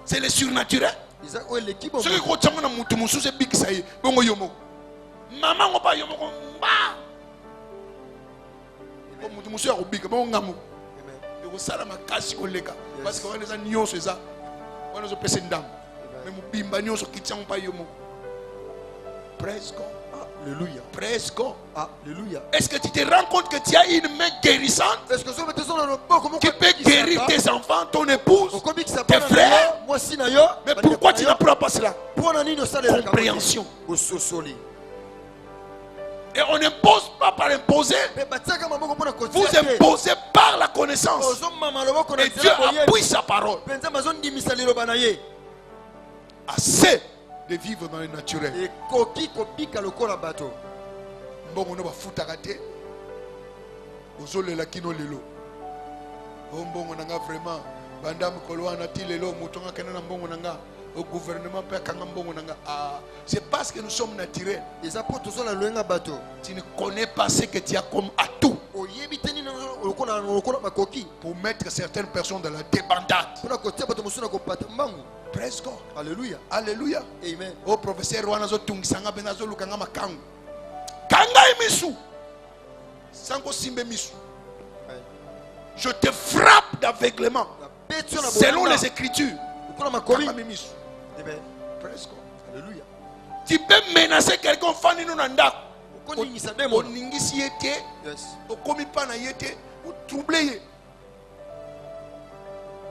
C'est le surnaturel. Iza o eleki Ce qui bomoto. ko tanga na mutu mususu bikisa ye bongo yomo. Mama ngo ba yomo ko mba. Ko mutu mususu ya ko bika bongo ngamu. Amen. Ko sala makasi ko leka Yes. parce que wana za nyonso eza wana zo pese ndam. Mais Amen. mubimba nyonso kitsango pa yomo. Praise God. Alléluia. Praise God. Alléluia. Est-ce que tu te rends compte que tu as une main guérissante Est-ce que so betezo na loboko moko qui peut guérir tes enfants, ton épouse, okobikisa tes bana na frères? yo, mwasi na yo. Mais pourquoi tu n'apprends pas cela? Pona nini osalela Compréhension. Ososoli. Et on n'impose pas par imposer. Mais batiaka maboko pona Vous kotia. imposez par la connaissance. Ozo mama loboko na Et Dieu appuie sa parole. Penza mazondimisa liloba na ye. Assez de vivre dans le naturel. Ekoki kobika lokola bato. Mbongo no bafutaka te. Ozolela kino lelo. O mbongo nanga vraiment. Banda mikolo wana ti lelo mutonga kena na mbongo nanga. Au gouvernement pe kanga mbongo nanga. Ah, c'est parce que nous sommes naturels. Eza po tozola loyenga bato. Tu ne connais pas ce que tu as comme atout Oyebi te nini lokola makoki. pour mettre certaines personnes dans la débandade. Pona kotia bato mosusu na kopata mbangu. Praise God. Alléluia. Alléluia. Amen. Au professeur wana zo tungisanga bena zo lukanga makangu. Kanga imisu. Sango simbe misu. Je te frappe d'aveuglement selon les écritures. Kanga misu. Amen. Praise God. Alléluia. Tu peux menacer quelqu'un fani no nanda. Koningisa demo. Oningisi yete, Yes. okomi pa na yete, o trouble ye.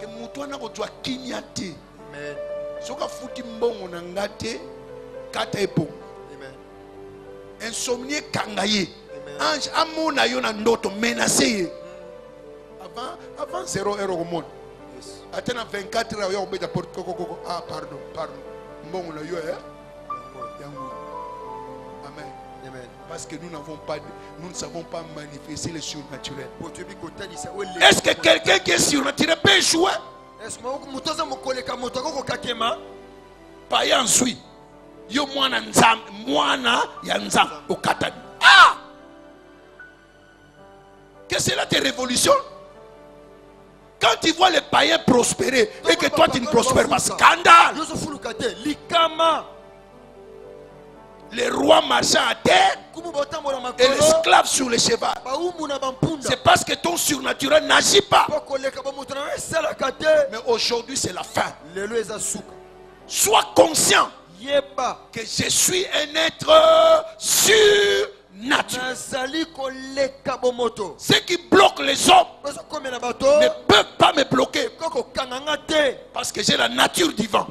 Que mutu wana ko twa kinya te. Amen. Soka futi mbongo na ngate kata epo. Amen. Insomnie kangaye. Amen. Ange amona yo na ndoto menacer ye. Avant 0 euro au monde. Yes. Atena 24 heures yo obeta porte koko. Ah pardon. Mbongo na yo yango. Amen. Amen. Parce que nous ne savons pas manifester le surnaturel. Potebi kotalisa o eleki. Est-ce que quelqu'un qui est surnaturel peut échouer? Est-ce que mutoza mokoleka moto akoko kakema? Païen sui. Yo mwana ya nzam okatani. Ah! Que cela te révolutionne? Quand tu vois les païens prospérer et que toi tu ne prospères pas, scandale! Yoso fulukate likama. les rois marchant à terre et l'esclave sur le cheval. C'est parce que ton surnaturel n'agit pas. Mais aujourd'hui, c'est la fin. Sois conscient que je suis un être surnaturel. Ce qui bloque les hommes ne peuvent pas me bloquer parce que j'ai la nature divine.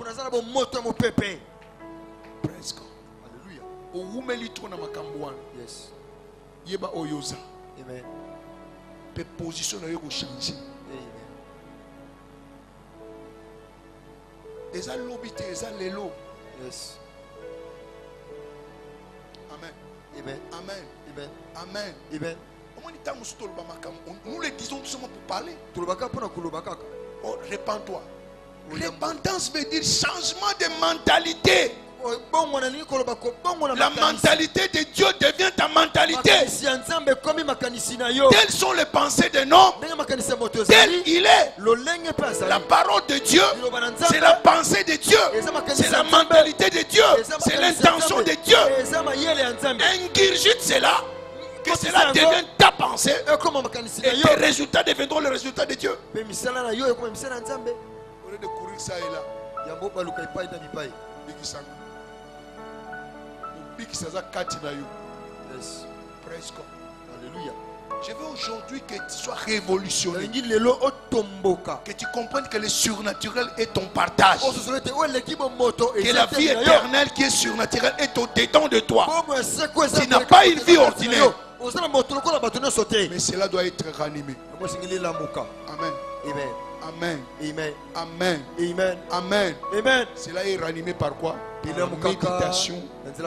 Praise God. Alléluia. Yes. Yeba oyoza. Amen. Pe position na yo ko changer. Amen. Eza lobité, eza lelo. Yes. Amen. Amen. Amen. Amen. Amen. Amen. Nous le disons tout simplement pour parler. Oh, répands-toi. Repentance veut dire changement de mentalité. La mentalité de Dieu devient ta mentalité. Telles sont les pensées de l'homme. Tel il est. La parole de Dieu, c'est la pensée de Dieu. C'est la mentalité de Dieu. C'est l'intention de Dieu. Ingurgite cela. Que cela devienne ta pensée. Et tes résultats deviendront le résultat de Dieu. Au lieu de courir ça et là. Yes. Praise God. Alléluia. Je veux aujourd'hui que tu sois révolutionné. Que tu comprennes que le surnaturel est ton partage. Que la vie éternelle qui est surnaturelle est au-dedans de toi. Tu n'as pas une vie ordinaire. Mais cela doit être ranimé. Amen. Amen. Amen. Amen. Amen. Amen. Amen. Amen. Cela est ranimé par quoi? Par la méditation de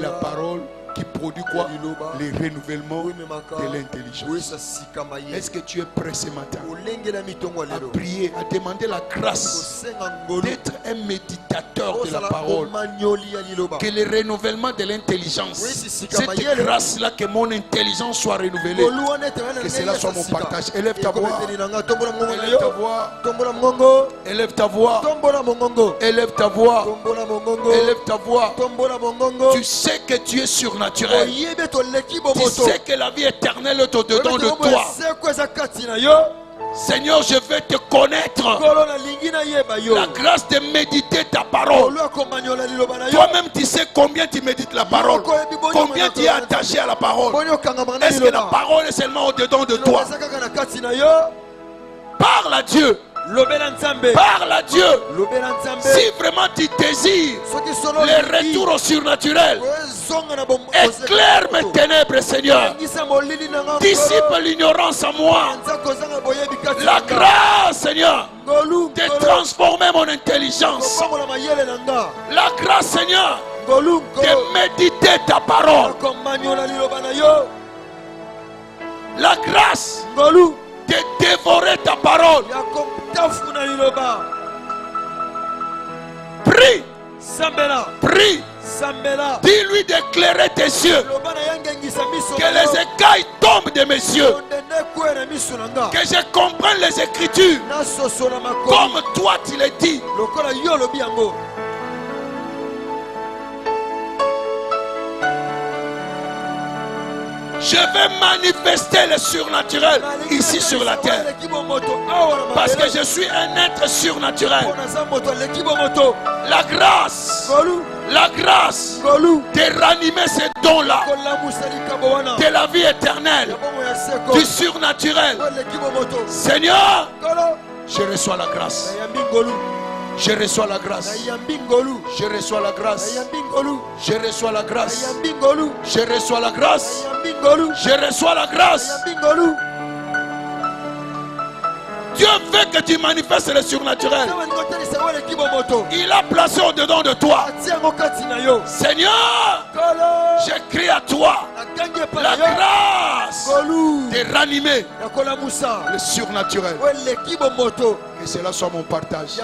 la parole qui produit quoi? Les renouvellements de l'intelligence. Est-ce que tu es prêt ce matin à prier, à demander la grâce d'être un méditateur de la parole? Que le renouvellement de l'intelligence, cette grâce-là, que mon intelligence soit renouvelée, que cela soit mon partage. Élève ta voix. Élève ta voix. Élève ta voix. Élève ta voix. Élève ta voix. Tu sais que tu es surnaturel. Tu sais que la vie éternelle est au-dedans de toi. Seigneur, je veux te connaître. La grâce de méditer ta parole. Toi-même, tu sais combien tu médites la parole. Combien tu es attaché à la parole. Est-ce que la parole est seulement au-dedans de toi? Parle à Dieu. Parle à Dieu. Si vraiment tu désires le retour au surnaturel, éclaire mes ténèbres, Seigneur. Dissipe l'ignorance en moi. La grâce, Seigneur, de transformer mon intelligence. La grâce, Seigneur, de méditer ta parole. La grâce de dévorer ta parole. Prie. Prie. Dis-lui d'éclairer tes yeux. Que les écailles tombent de mes yeux. Que je comprenne les Écritures comme toi tu les dis. Je vais manifester le surnaturel ici sur la terre. Parce que je suis un être surnaturel. La grâce de ranimer ces dons-là, de la vie éternelle, du surnaturel. Seigneur, je reçois la grâce. Je reçois la grâce. Je reçois la grâce. Je reçois la grâce. Je reçois la grâce. Je reçois la grâce. Dieu veut que tu manifestes le surnaturel. Il a placé au-dedans de toi. Seigneur, j'écris à toi la grâce de ranimer le surnaturel. Que cela soit mon partage. Il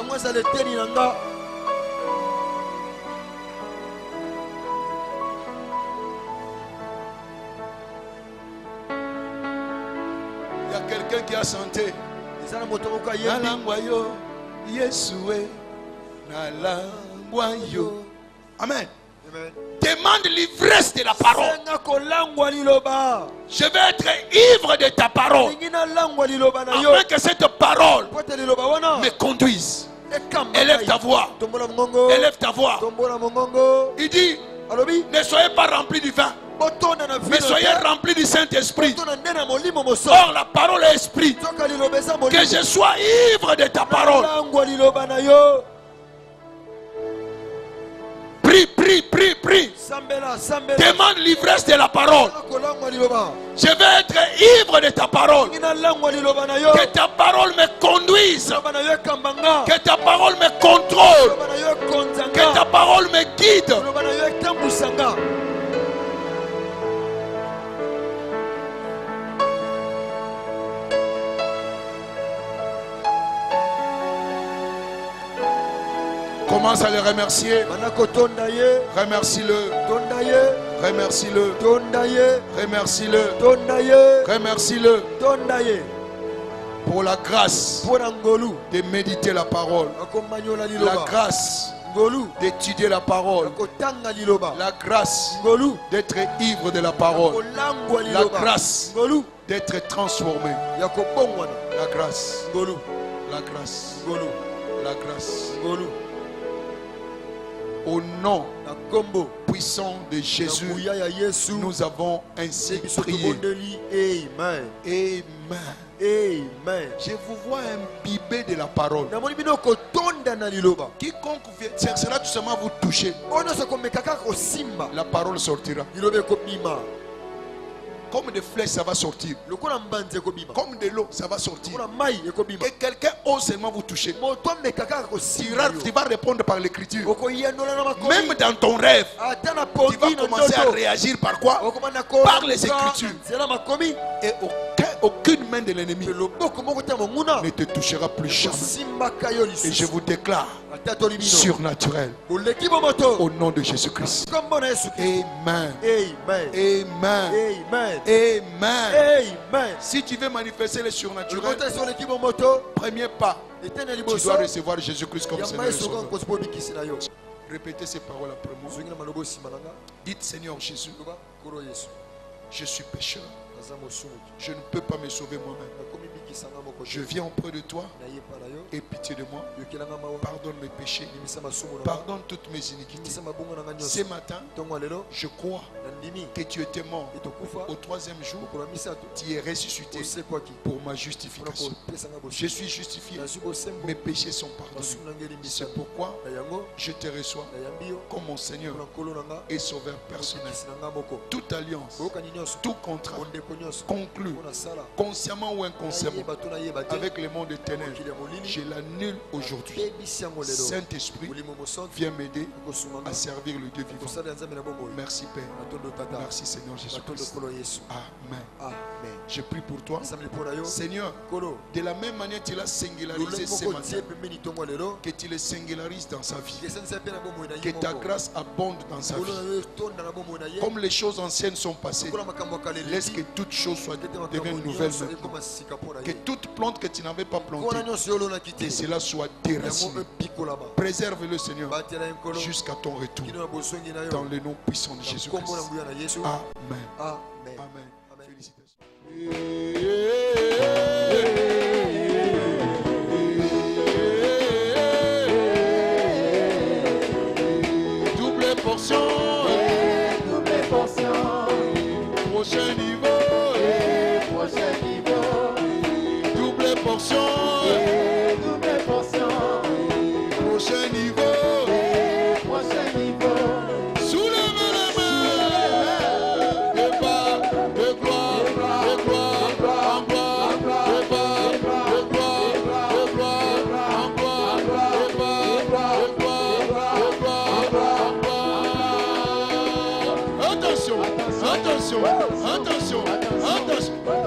y a quelqu'un qui a chanté. Amen. Amen. Demande l'ivresse de la parole. Senga kolangwa liloba. Je vais être ivre de ta parole. Ningina langwa liloba na yo. Afin que cette parole Pote liloba wana. me conduise. Ekamba. Élève ta voix. Tombola mongongo. Élève ta voix. Tombola mongongo. Il dit, Alobi. ne soyez pas remplis du vin, Botonda na mais soyez remplis du Saint-Esprit. Botonda ndena molimo moso. Or la parole est esprit. Toka liloba eza molimo. Que je sois ivre de ta parole. Langwa liloba na yo. Prie, prie, prie, prie. Sambela, sambela. Demande l'ivresse de la parole. Kolangwa liloba. Je vais être ivre de ta parole. Ningina langwa liloba na yo. Que ta parole me conduise. Liloba na yo ekambanga. Que ta parole me contrôle. Liloba na yo ekonzanga. Que ta parole me guide. Liloba na yo etambusanga. Commence à le remercier. Manako tonda ye. Remercie-le. Tonda ye. Remercie-le. Tonda ye. Remercie-le. Tonda ye. Remercie-le Tonda ye. pour la grâce Pona ngolu. de méditer la parole. Akomanyola La liloba. grâce Ngolu. d'étudier la parole. Akotanga liloba. La grâce Ngolu. d'être ivre de la parole. Kolangwa La liloba. grâce Ngolu. d'être transformé. Yakobongwana. La grâce. Ngolu. La grâce. Ngolu. La grâce. Ngolu. Au nom Na kombo. puissant de Jésus, Nakuya ya Yesu. nous avons ainsi Biso prié. tobondeli. Amen. Amen. Amen. Je vous vois imbibé de la parole. Namoni bino kotonda na liloba. Quiconque cherchera tout simplement vous toucher, Ono se komekaka kosimba. la parole sortira. Liloba ekobima. Comme des flèches, ça va sortir. Lokola mbanze ekobima. Comme de l'eau, ça va sortir. Lokola mai ekobima. Que quelqu'un ose seulement vous toucher. Moto amekaka kosimba. Tu vas répondre par l'écriture. Okoyendola na makomi. Même dans ton rêve, Ata na tu vas pongi na commencer à ndoto. réagir par quoi? Okomana Par les Écritures. C'est là makomi. Et aucune main de l'ennemi Loboko moko ta monguna. ne te touchera plus jamais. Simba kayo Et lisusu. je vous déclare Ata tolibino. surnaturel Boleki moto. au nom de Jésus-Christ. Kombo na Yesu Kristo. Amen. Amen. Amen. Amen. Amen. Amen. Si tu veux manifester le surnaturel, Lokota sur l'équipe moto. premier pas, Etene tu liboso. dois recevoir Jésus-Christ comme Seigneur Yamba et Yesu Sauveur. ko ko bikisi na yo. Répétez ces paroles après moi. Zongina malobo simalanga. Dites Seigneur Jésus, Loba koro Yesu. je suis pécheur. Kaza mosumu. Je ne peux pas me sauver moi-même. Nakomi bikisa nga moko. Je viens auprès de toi. Na yepa na yo. Aie pitié de moi. Yokelanga mawa. Pardonne mes péchés. Nimisa masumu na. Pardonne toutes mes iniquités. Nimisa mabunga na nganyo. Ce matin, Tongo lelo. je crois Nandimi. que tu étais mort. Etokufa. Au troisième jour, Okola misato. tu es ressuscité Osekwaki. pour ma justification. Je suis justifié. Mes péchés sont pardonnés. C'est pourquoi je te reçois comme mon Seigneur et Sauveur personnel. Toute alliance, tout contrat conclu consciemment ou inconsciemment avec le monde éternel, je l'annule aujourd'hui. Saint-Esprit, viens m'aider à servir le Dieu vivant. Merci Père. Merci Seigneur Jésus-Christ. Amen. Amen. Je prie pour toi. Seigneur, de la même manière tu l'as singularisé ce matin, que tu le singularises dans sa vie. Que ta grâce abonde dans sa vie. Comme les choses anciennes sont passées, laisse que toutes choses soient devenues nouvelles maintenant. Que toute plante que tu n'avais pas plantée, que cela soit déraciné. Préserve-le Seigneur jusqu'à ton retour. Dans le nom puissant de Jésus-Christ. Amen. Amen. Félicitations. Double portion. Double portion. Prochain niveau. Prochain niveau. Double portion. Double portion. Prochain niveau. Prochain niveau. Soulevez les mains. De bas, de gloire, de gloire, en gloire, de bas, de gloire, de gloire, en gloire, de bas, de gloire, de gloire, en gloire. Attention, attention, attention, attention.